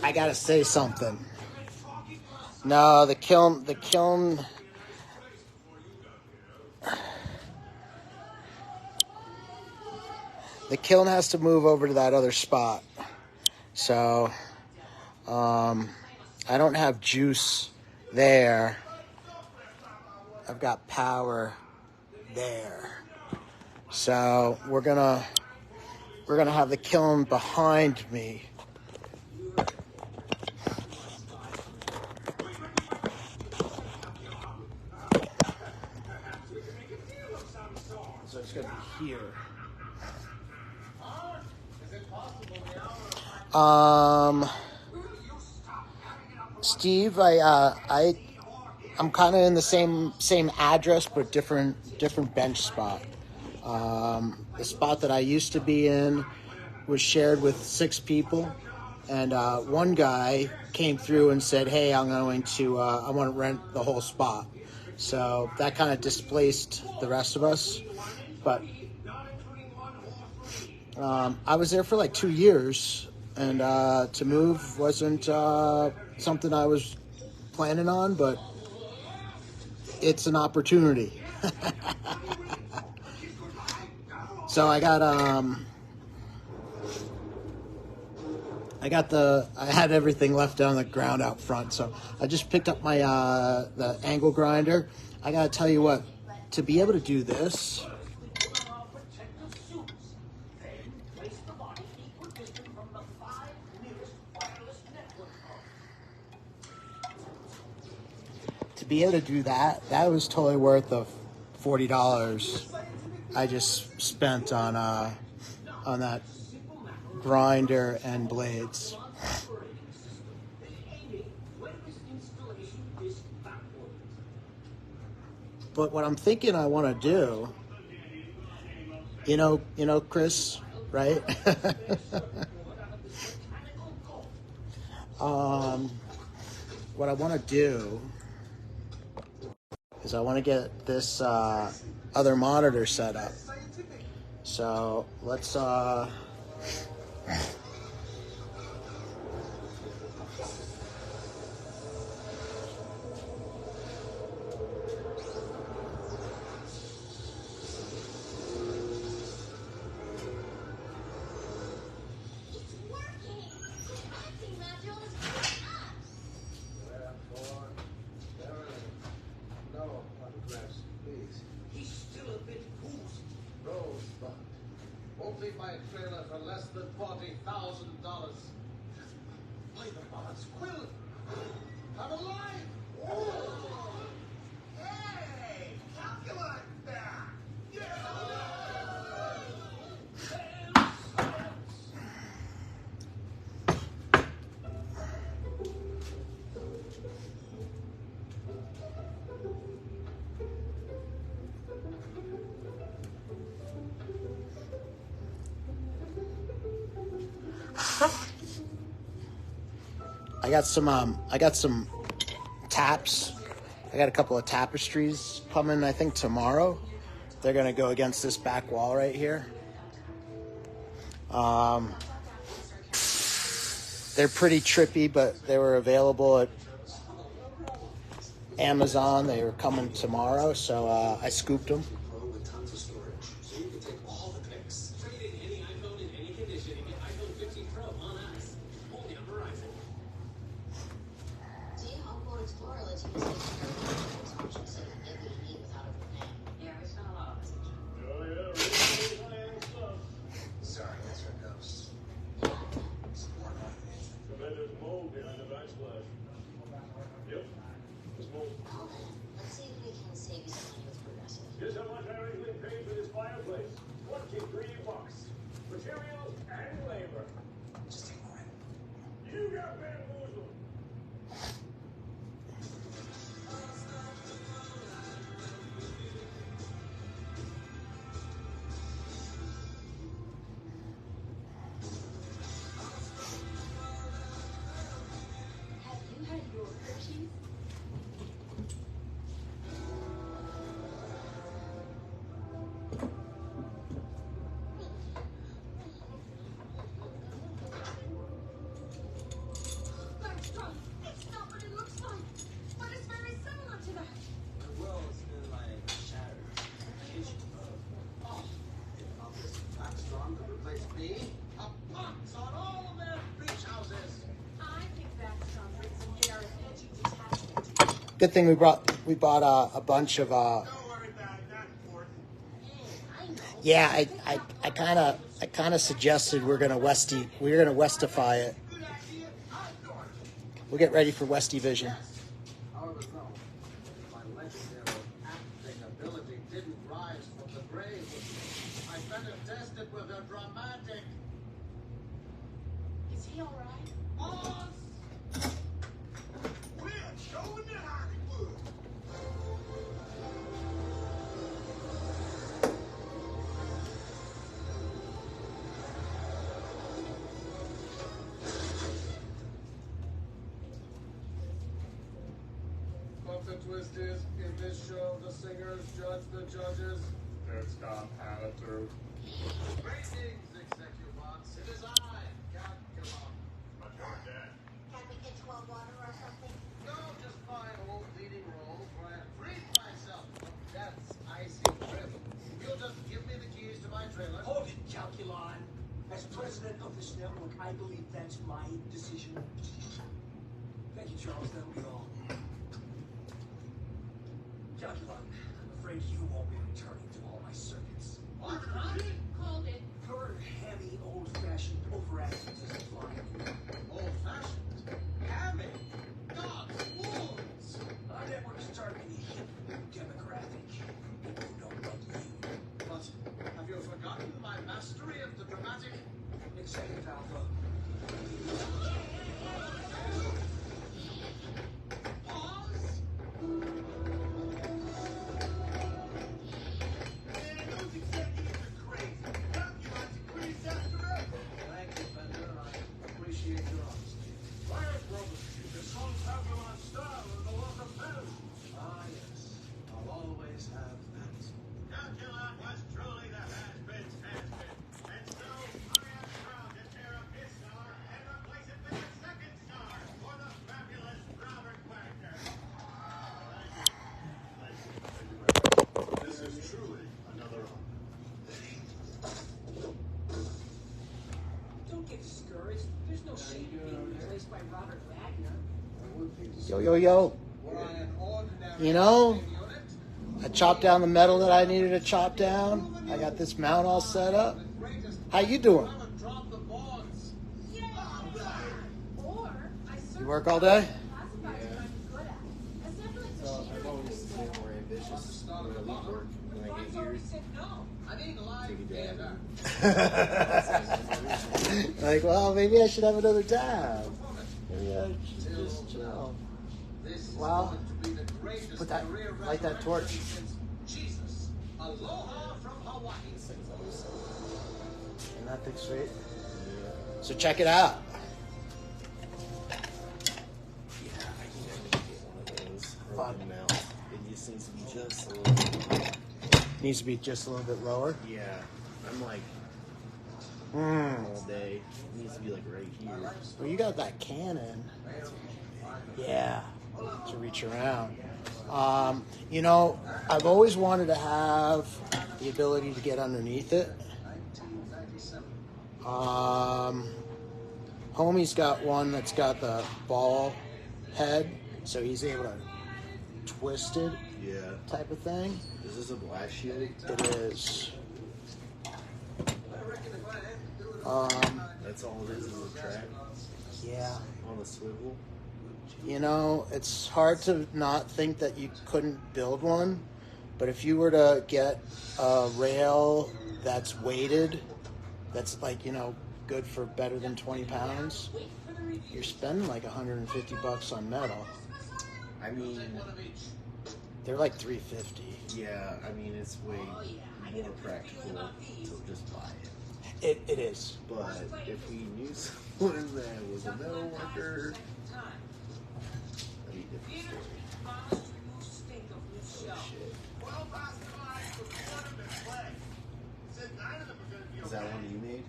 I gotta say something. No, the kiln. The kiln has to move over to that other spot. So, I don't have juice there. I've got power there. So we're gonna have the kiln behind me. So it's gonna be here. Steve, I'm kind of in the same address, but different bench spot. The spot that I used to be in was shared with 6 people, and one guy came through and said, "Hey, I want to rent the whole spot." So that kind of displaced the rest of us, but I was there for like 2 years, and to move wasn't something I was planning on, but it's an opportunity. So I had everything left on the ground out front, so I just picked up my the angle grinder. I gotta tell you what, to be able to do this, that was totally worth the $40 I just spent on that grinder and blades. But what I'm thinking I want to do, you know, Chris, right? What I want to do is I want to get this other monitor set up. So let's Only buy a trailer for less than $40,000. Buy the bonds, Quill. I'm alive. Hey, calculate that. I got some taps. I got a couple of tapestries coming, I think, tomorrow. They're going to go against this back wall right here. They're pretty trippy, but they were available at Amazon. They were coming tomorrow, so I scooped them. Pro with tons of storage, so you can take all the pics. Trade in any iPhone in any condition and get iPhone 15 Pro on us. Only on Verizon. See, Home Explorer lets you use the option so you can get what you need without overpaying. Yeah, we spent a lot on this. Oh, yeah, really high-end stuff. Sorry, that's for ghosts. Some more nothing. I bet there's mold behind the backsplash. Yep, there's mold. Oh, let's see if we can save you some money with Progressive. Here's how much I originally paid for this fireplace. $23. Materials and labor. Just ignore it. You got bamboozled. Have you had your Hershey's? That's wrong. It's not what it looks like, but it's very similar to that. The world's been like shattered. Oh, it offers Blackstone to replace me. A pox on all of their beach houses. I think that's brings some air and energy detachment. Good thing we bought a bunch of. Don't worry about it, not important. I know. Yeah, I kind of suggested we're gonna Westify it. Good idea. I'm doing it. We'll get ready for Westie Vision. However, no, my legendary acting ability didn't rise from the grave. I better test it with a dramatic Is he all right? pause. We're showing the Hollywood. But the twist is, in this show, the singers judge the judges. It's got attitude. Greetings, Executive Box. It is I, Calculon. But your dad. Can we get 12 water or something? No, just my old leading roles where I freed myself from death's icy grip. You'll just give me the keys to my trailer. Hold it, Calculon. As president of this network, I believe that's my decision. Thank you, Charles. That'll be all. Calculon, I'm afraid you won't be returning to all my circuits. What? Called it. Your heavy, old-fashioned, overactive doesn't fly anymore. Old-fashioned. Hammy. Dogs. Wolves. Our network is targeting a hip new demographic. People who don't like you. But have you forgotten my mastery of the dramatic? Executive Alpha. Pause. Man, those executives are crazy. Calculon's the greatest actor ever. Thank you, Bender. I appreciate your honesty. Fire Brothers, the song Calculon style of the Walk of Fame. Ah, yes. I'll always have that. Calculon was truly the has-been's has-been. And so, I am proud to tear up his star and replace it with a second star for the fabulous Robert Wagner. This is truly another honor. Don't get discouraged. There's no shame in being replaced by Robert Wagner. Yo, yo, yo. Were I an ordinary You know, acting unit, I chopped down the metal that I needed to chop down. I got this mount all set up. the greatest How you doing? ever dropped the boards. Or I You work all day? classified what I'm good at. That's definitely I've always been more ambitious when I leave work when I get here. said no. I need live Take a theater. Like, well, maybe I should have another job. Maybe I should just chill. This is Well, going to be the greatest put that- career light that torch. resurrection since Jesus. Aloha from Hawaii. And that thing's straight. So check it out. Yeah, I think I need to get one of those. Fun. Broken out. It just seems to be just a little. Needs to be just a little bit lower. Yeah, I'm like Mm. all day. It needs to be like right here. Well, you got that cannon. Yeah, to reach around. You know, I've always wanted to have the ability to get underneath it. Homie's got one that's got the ball head, so he's able to twist it Yeah. type of thing. Is this a blast shield? It is. That's all it is a track Yeah. on a swivel. You know, it's hard to not think that you couldn't build one, but if you were to get a rail that's weighted, that's like, you know, good for better than 20 pounds, you're spending like $150 on metal. I mean, They're like $350. yeah, I mean, it's way more practical to just buy it. It is. But if we knew someone that was a metal worker, that'd be a different story. Oh, shit. Is that one you made?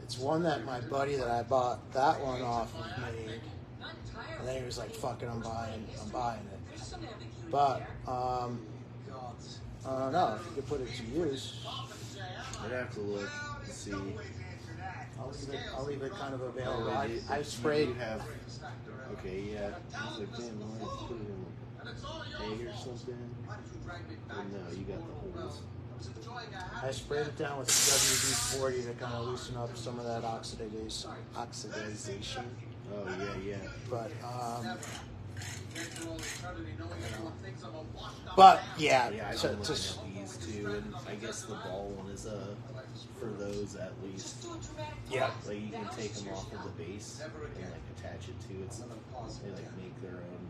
It's one that my buddy that I bought that one off of made. And then he was like, fuck it, I'm buying it. But, I don't know, if you could put it to use. I'd have to look to see. I'll leave it kind of available. Oh, I you sprayed. have. Okay, yeah. I was like, damn, why did I put it in A or something? Oh, no, you got the holes. I sprayed it down with WD-40 to kind of loosen up some of that oxidization. Oh, yeah. But, but yeah, Yeah, I've so, been looking to, at these too, and I guess the ball one is for those at least. yeah. Like you can take them off of the base and like attach it to it. So they like make their own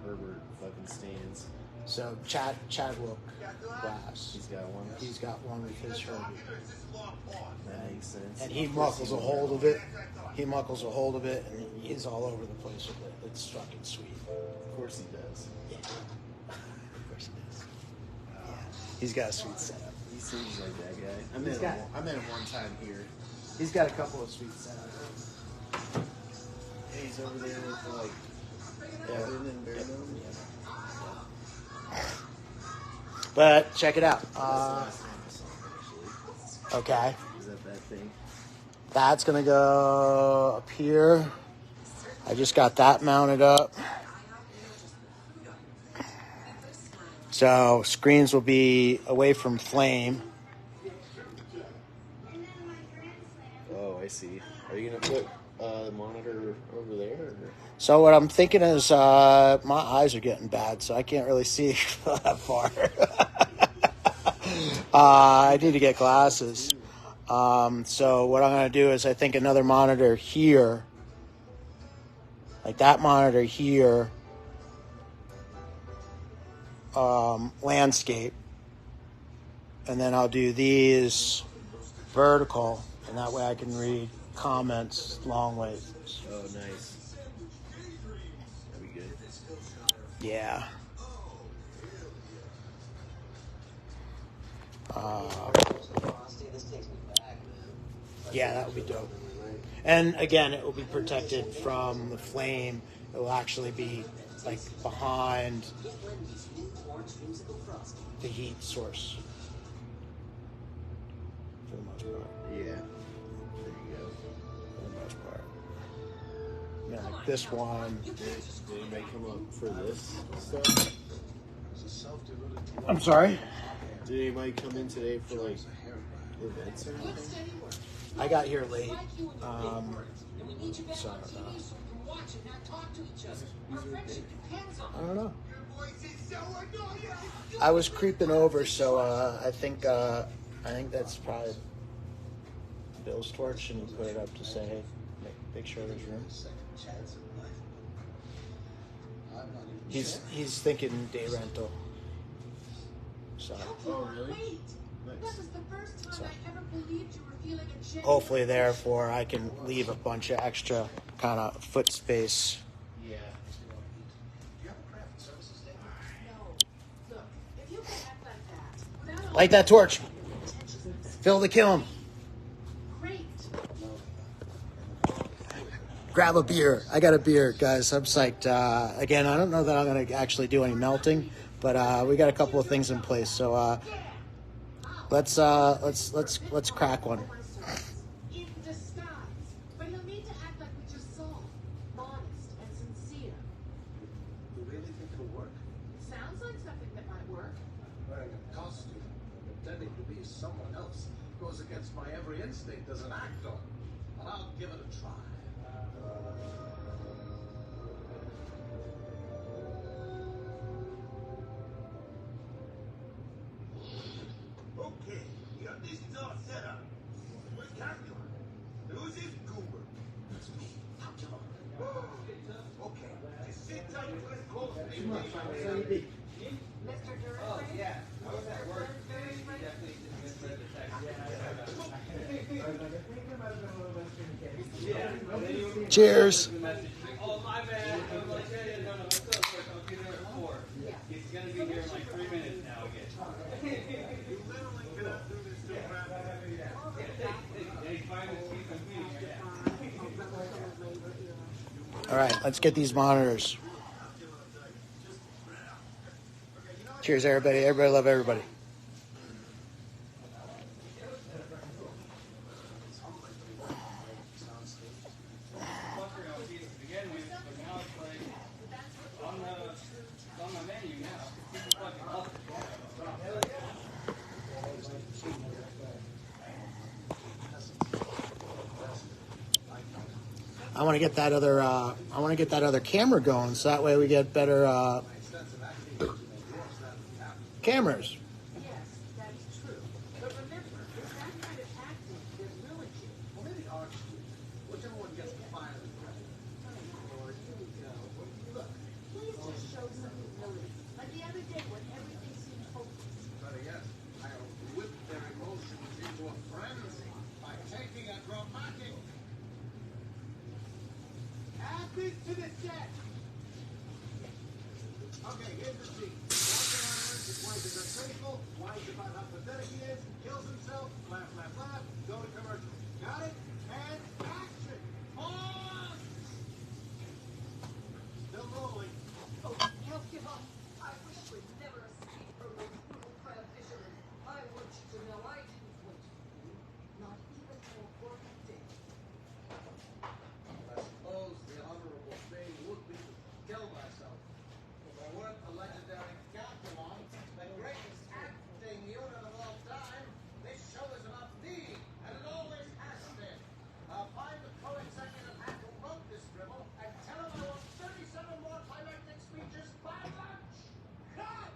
Herbert fucking stands. So Chadwick Glass, He's got one. he's got one with his Herbie. That makes sense. And he muckles a hold of it. He muckles a hold of it, and he's all over the place with it. It's fucking sweet. Of course he does. Yeah. Of course he does. Yeah. He's got a sweet setup. He seems like that guy. I He's met got- him. I met him one time here. He's got a couple of sweet setups. Hey, he's over there with like Evan and Bearman. But check it out. That's the last name I saw him, actually. Okay. Is that thing? That's going to go up here. I just got that mounted up. So screens will be away from flame. Oh, I see. Are you gonna put the monitor over there? Or? So what I'm thinking is my eyes are getting bad, so I can't really see that far. I need to get glasses. So what I'm going to do is I think another monitor here, like that monitor here, landscape, and then I'll do these vertical, and that way I can read comments long ways. Oh, nice. That'd be good. Yeah. Yeah, that would be dope. And again, it will be protected from the flame. It will actually be like behind the heat source for the most part. Yeah. There you go. For the most part. Yeah, like this one. Did anybody come up for this stuff? I'm sorry. Did anybody come in today for like events or anything? I got here late. So I don't know. I was creeping over, so I think that's probably Bill's torch, and he put it up to say, hey, make sure there's room. He's thinking day rental. So Oh, really? Nice. So hopefully, therefore, I can leave a bunch of extra kind of foot space. Yeah. Light that torch. Fill the kiln. Great. Grab a beer. I got a beer, guys. I'm psyched. Again, I don't know that I'm going to actually do any melting, but we got a couple of things in place. So let's crack one. In disguise. But he'll need to act like we just saw. Honest and sincere. You really think it'll work? Sounds like something that might work. Wearing a costume, pretending to be someone else, goes against my every instinct as an actor. But I'll give it a try. Okay, yeah, this is all set up. Where's Calculon? Who's this goober? It's me, Calculon. Okay, just sit tight and let's close it. Mr. Durant. Oh, yeah. How does that work? Definitely just misread the text. Cheers. Oh, my bad. I'm like, yeah, no, let's go. I'll be there at 4. He's going to be here in like 3 minutes now again. You literally cannot do this too rapidly. He's finding his feet on me right now. All right, let's get these monitors. Cheers, everybody. Everybody love everybody. I want to get that other camera going, so that way we get better cameras. Yes, that's true. But remember, it's that kind of acting that ruins you. Well, maybe art school. Whichever one gets the fire and credit. Lord, here we go. Look, Please just show some humility. Like the other day when everything seemed hopeless. better yet, I'll whip their emotions into a frenzy by taking a dramatic. Add this to the set. Okay, here's the scene. Walter honors his wife is unfaithful, whines about how pathetic he is, kills himself, laugh, laugh, laugh, go to commercial. Got it? And action! Pause! Still rolling. Oh, help give up. I wish we'd never escaped from those brutal crab fishermen. I want you to know I didn't wait for you. Not even for one day. I suppose the honorable thing would be to kill myself. If I weren't the legendary Calculon, the greatest acting unit of all time, this show is about me, and it always has been. Find the co-executive hack who wrote this scribble, and tell him I want 37 more climactic speeches by lunch. Cut!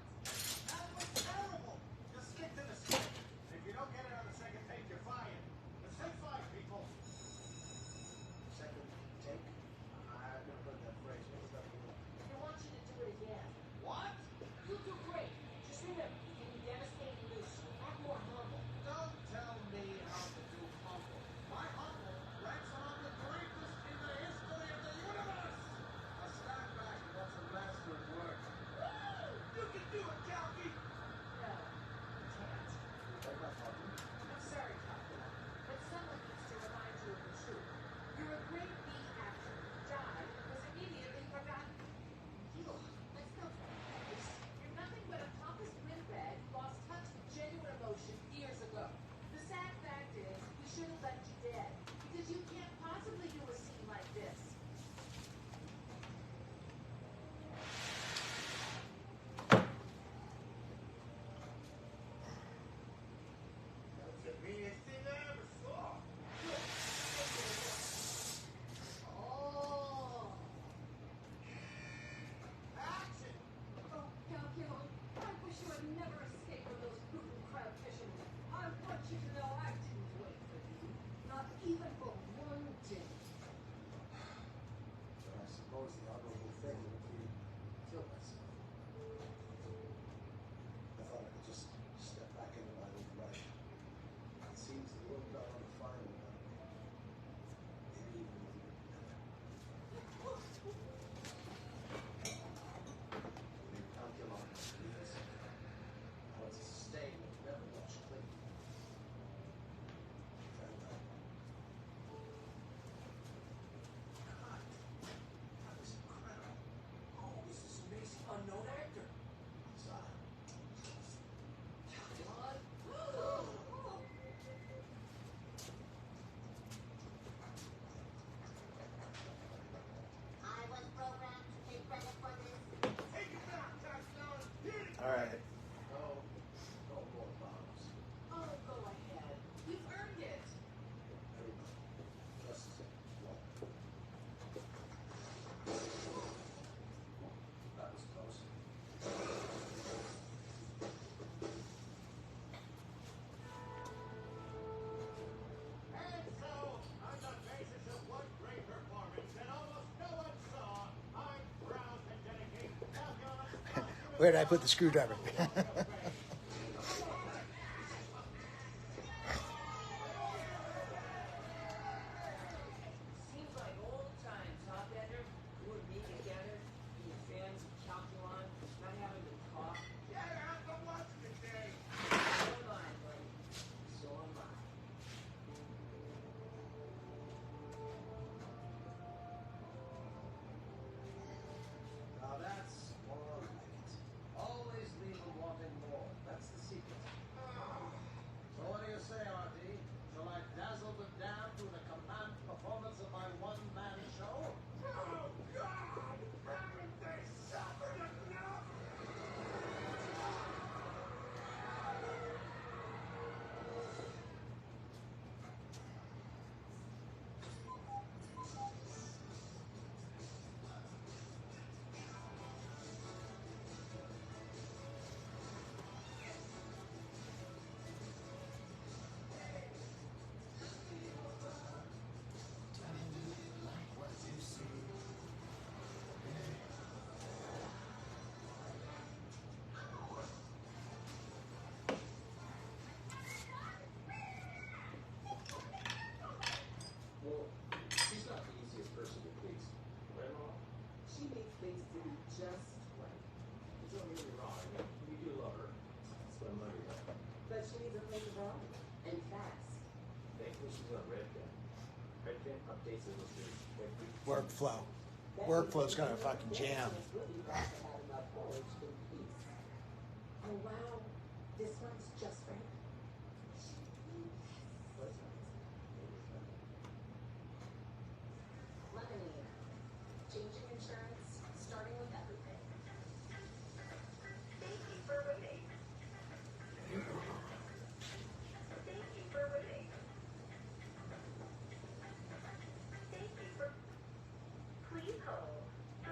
Where did I put the screwdriver? Seems like old times, huh, Bender? You and me together, being fans of Calculon, not having to talk. Yeah, how's the lunch today? So am I, buddy. So am I. Now that's more like it. Always leave them wanting more. That's the secret. So what do you say, RD? Shall I dazzle the damned with a command performance of my one-man show? Oh, God! Haven't they suffered enough? Well, she's not the easiest person to please. Right, Mom? She makes things to be just right. Don't get me wrong. I mean, we do love her. Spend money though. But she needs a place of her own. And fast. Thankfully, she's on Redfin. Redfin updates the listers every Workflow. Workflow's got a fucking jam. Oh wow, this one's just right. Lemonade. Changing insurance, starting with everything. Thank you for waiting. Thank you for waiting. Thank you for... Please hold. Get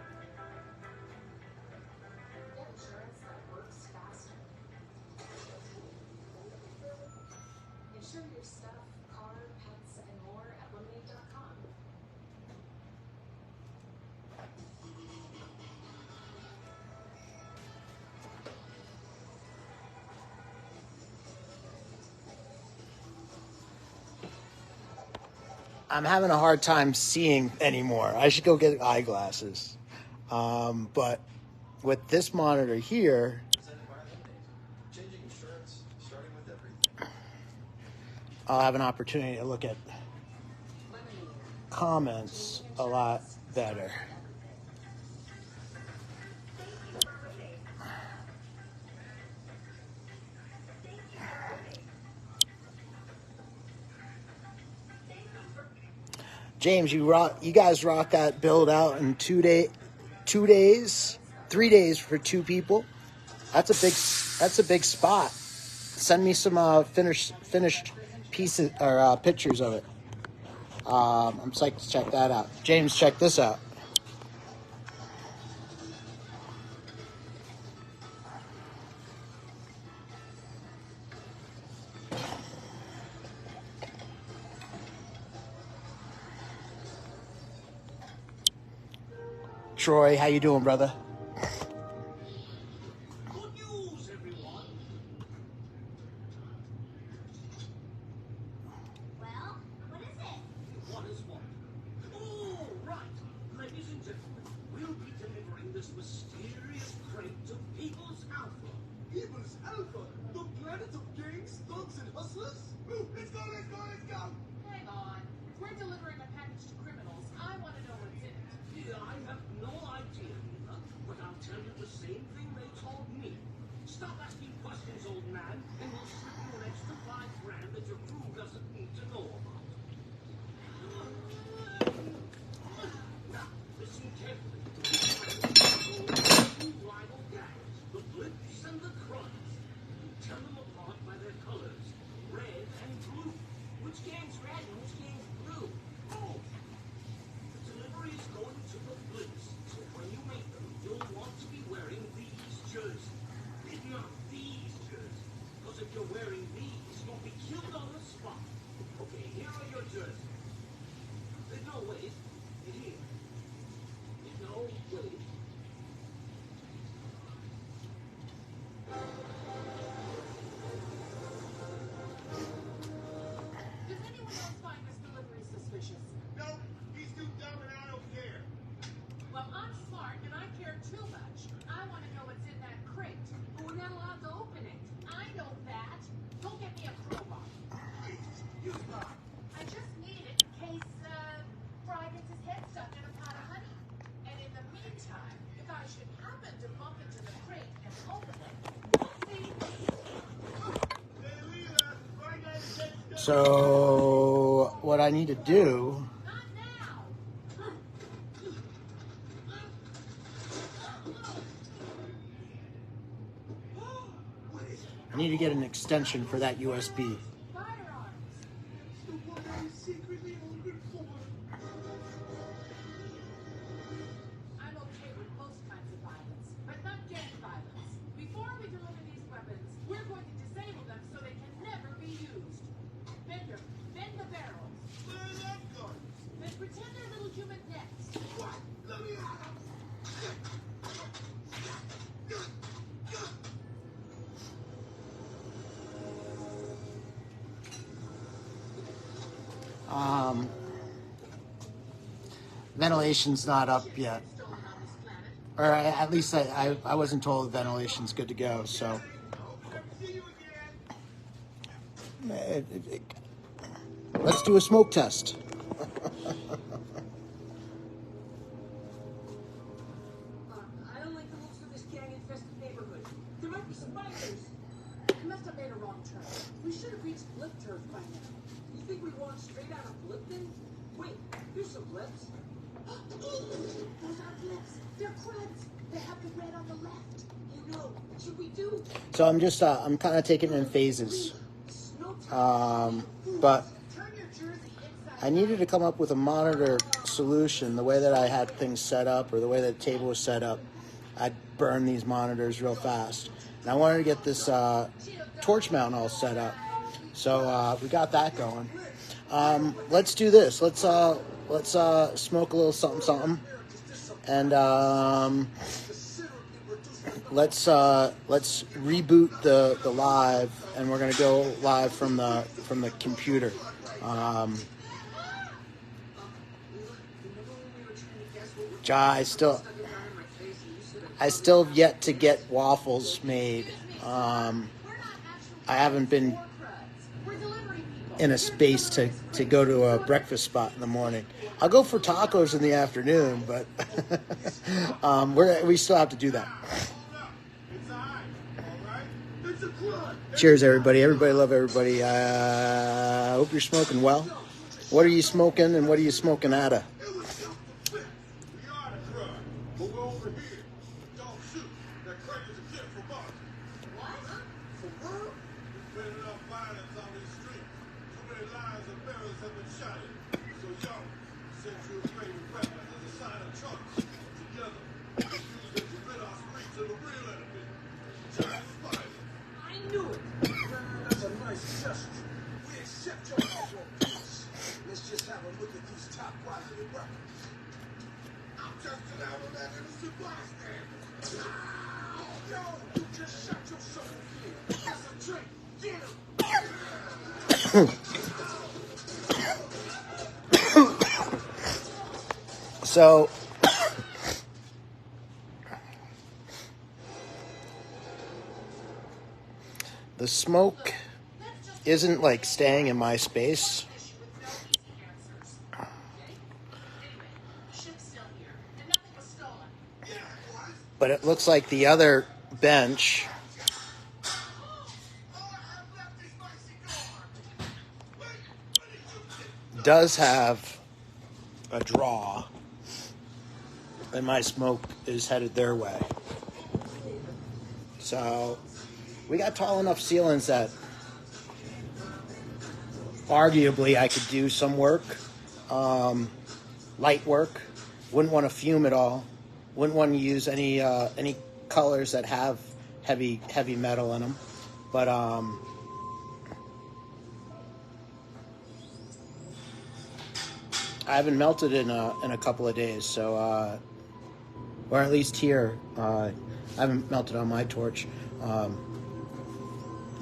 insurance that works faster. Insure your stuff, car, pets, and more at lemonade.com. I'm having a hard time seeing anymore. I should go get eyeglasses. But with this monitor here, changing insurance, starting with everything. I'll have an opportunity to look at comments a lot better. James, you guys rock that build out in 2 days, 3 days for 2 people. That's a big spot. Send me some finished pieces or pictures of it. I'm psyched to check that out. James, check this out. Troy, how you doing, brother? Good news, everyone. Well, what is it? What is what? Oh, right. Ladies and gentlemen, we'll be delivering this mysterious crate to People's Alpha. People's Alpha? The planet of gangs, thugs, and hustlers? Ooh, let's go, let's go, let's go! Hang on. We're delivering a package to criminals. I want to know what's in it. Yeah, I have no idea, Nina, but I'll tell you the same thing they told me. Stop asking questions, old man, and we'll slip you an extra $5,000 that your crew doesn't need to know about. Now, listen carefully. Two rival gangs, the Blips and the Cruds. Tell them apart by their colors, red and blue. Which gang's red and which gang's blue? Oh! The delivery is going to the Blips, so when you make them, you'll want to be wearing these jerseys. Not these jerseys. Because if you're wearing these, you'll be killed on the spot. Okay, here are your jerseys. No, wait. Here. No, wait. smart and I care too much. I want to know what's in that crate. But we're not allowed to open it. I know that. Don't get me a crowbar. I just need it in case Fry gets his head stuck in a pot of honey. And in the meantime, if I should happen to bump into the crate and open it, So what I need to do, I need to get an extension for that USB. I'm okay with most kinds of violence, but not gang violence. Before we deliver these weapons, we're going to disable them so they can never be used. Bender, bend the barrels. Then pretend they're little human necks. Ventilation's not up yet. Or at least I wasn't told ventilation's good to go, so. Let's do a smoke test. I don't like the looks of this gang-infested neighborhood. There might be some bikers. We must have made a wrong turn. We should have reached Blip Turf by now. You think we walked straight out of Blipton? Wait, here's some blips. Those aren't blips. They're crabs. They have the red on the left. You know, what should we do? So I'm just, I'm kind of taking it in phases. But Turn your jersey inside. I needed to come up with a monitor solution. The way that I had things set up, or the way that the table was set up, I'd burn these monitors real fast. And I wanted to get this torch mount all set up. So we got that going. Let's do this. Let's smoke a little something, and let's reboot the live, and we're gonna go live from the computer. I still have yet to get waffles made. I haven't been in a space to go to a breakfast spot in the morning. I'll go for tacos in the afternoon, but we still have to do that. Cheers, everybody. Everybody love everybody. I hope you're smoking well. What are you smoking, and what are you smoking out of? So the smoke isn't like staying in my space. But it looks like the other bench does have a draw, and my smoke is headed their way. So we got tall enough ceilings that arguably I could do some work, light work. Wouldn't want to fume at all. Wouldn't want to use any colors that have heavy metal in them. But I haven't melted in a couple of days, so or at least here, I haven't melted on my torch.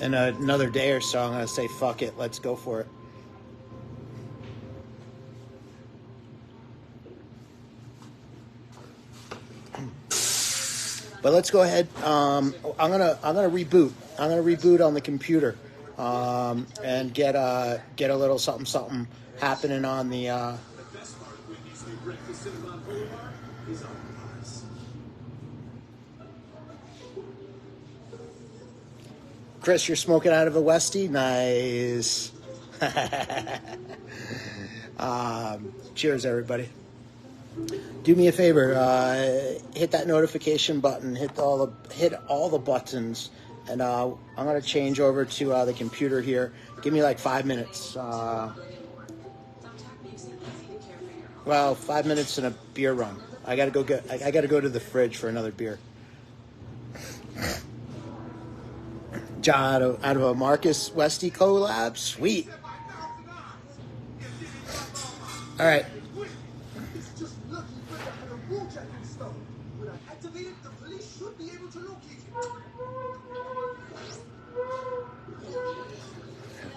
In another day or so, I'm gonna say fuck it, let's go for it. But let's go ahead. I'm gonna reboot. I'm gonna reboot on the computer and get a little something happening on the. The best part of Whitney's new breakfast Cinnabon Boulevard is on Mars. Chris, you're smoking out of a Westie? Nice. Cheers, everybody. Do me a favor, hit that notification button, hit all the buttons, and I'm gonna change over to the computer here. Give me like 5 minutes. Well, 5 minutes and a beer run. I gotta go to the fridge for another beer. John, out of a Marcus Westie collab, sweet. All right. It's just lucky Fred had a warjacking stone. When I activate it, the police should be able to locate it.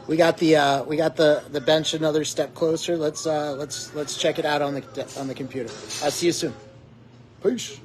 We got the bench another step closer. Let's check it out on the computer. I'll see you soon. Peace.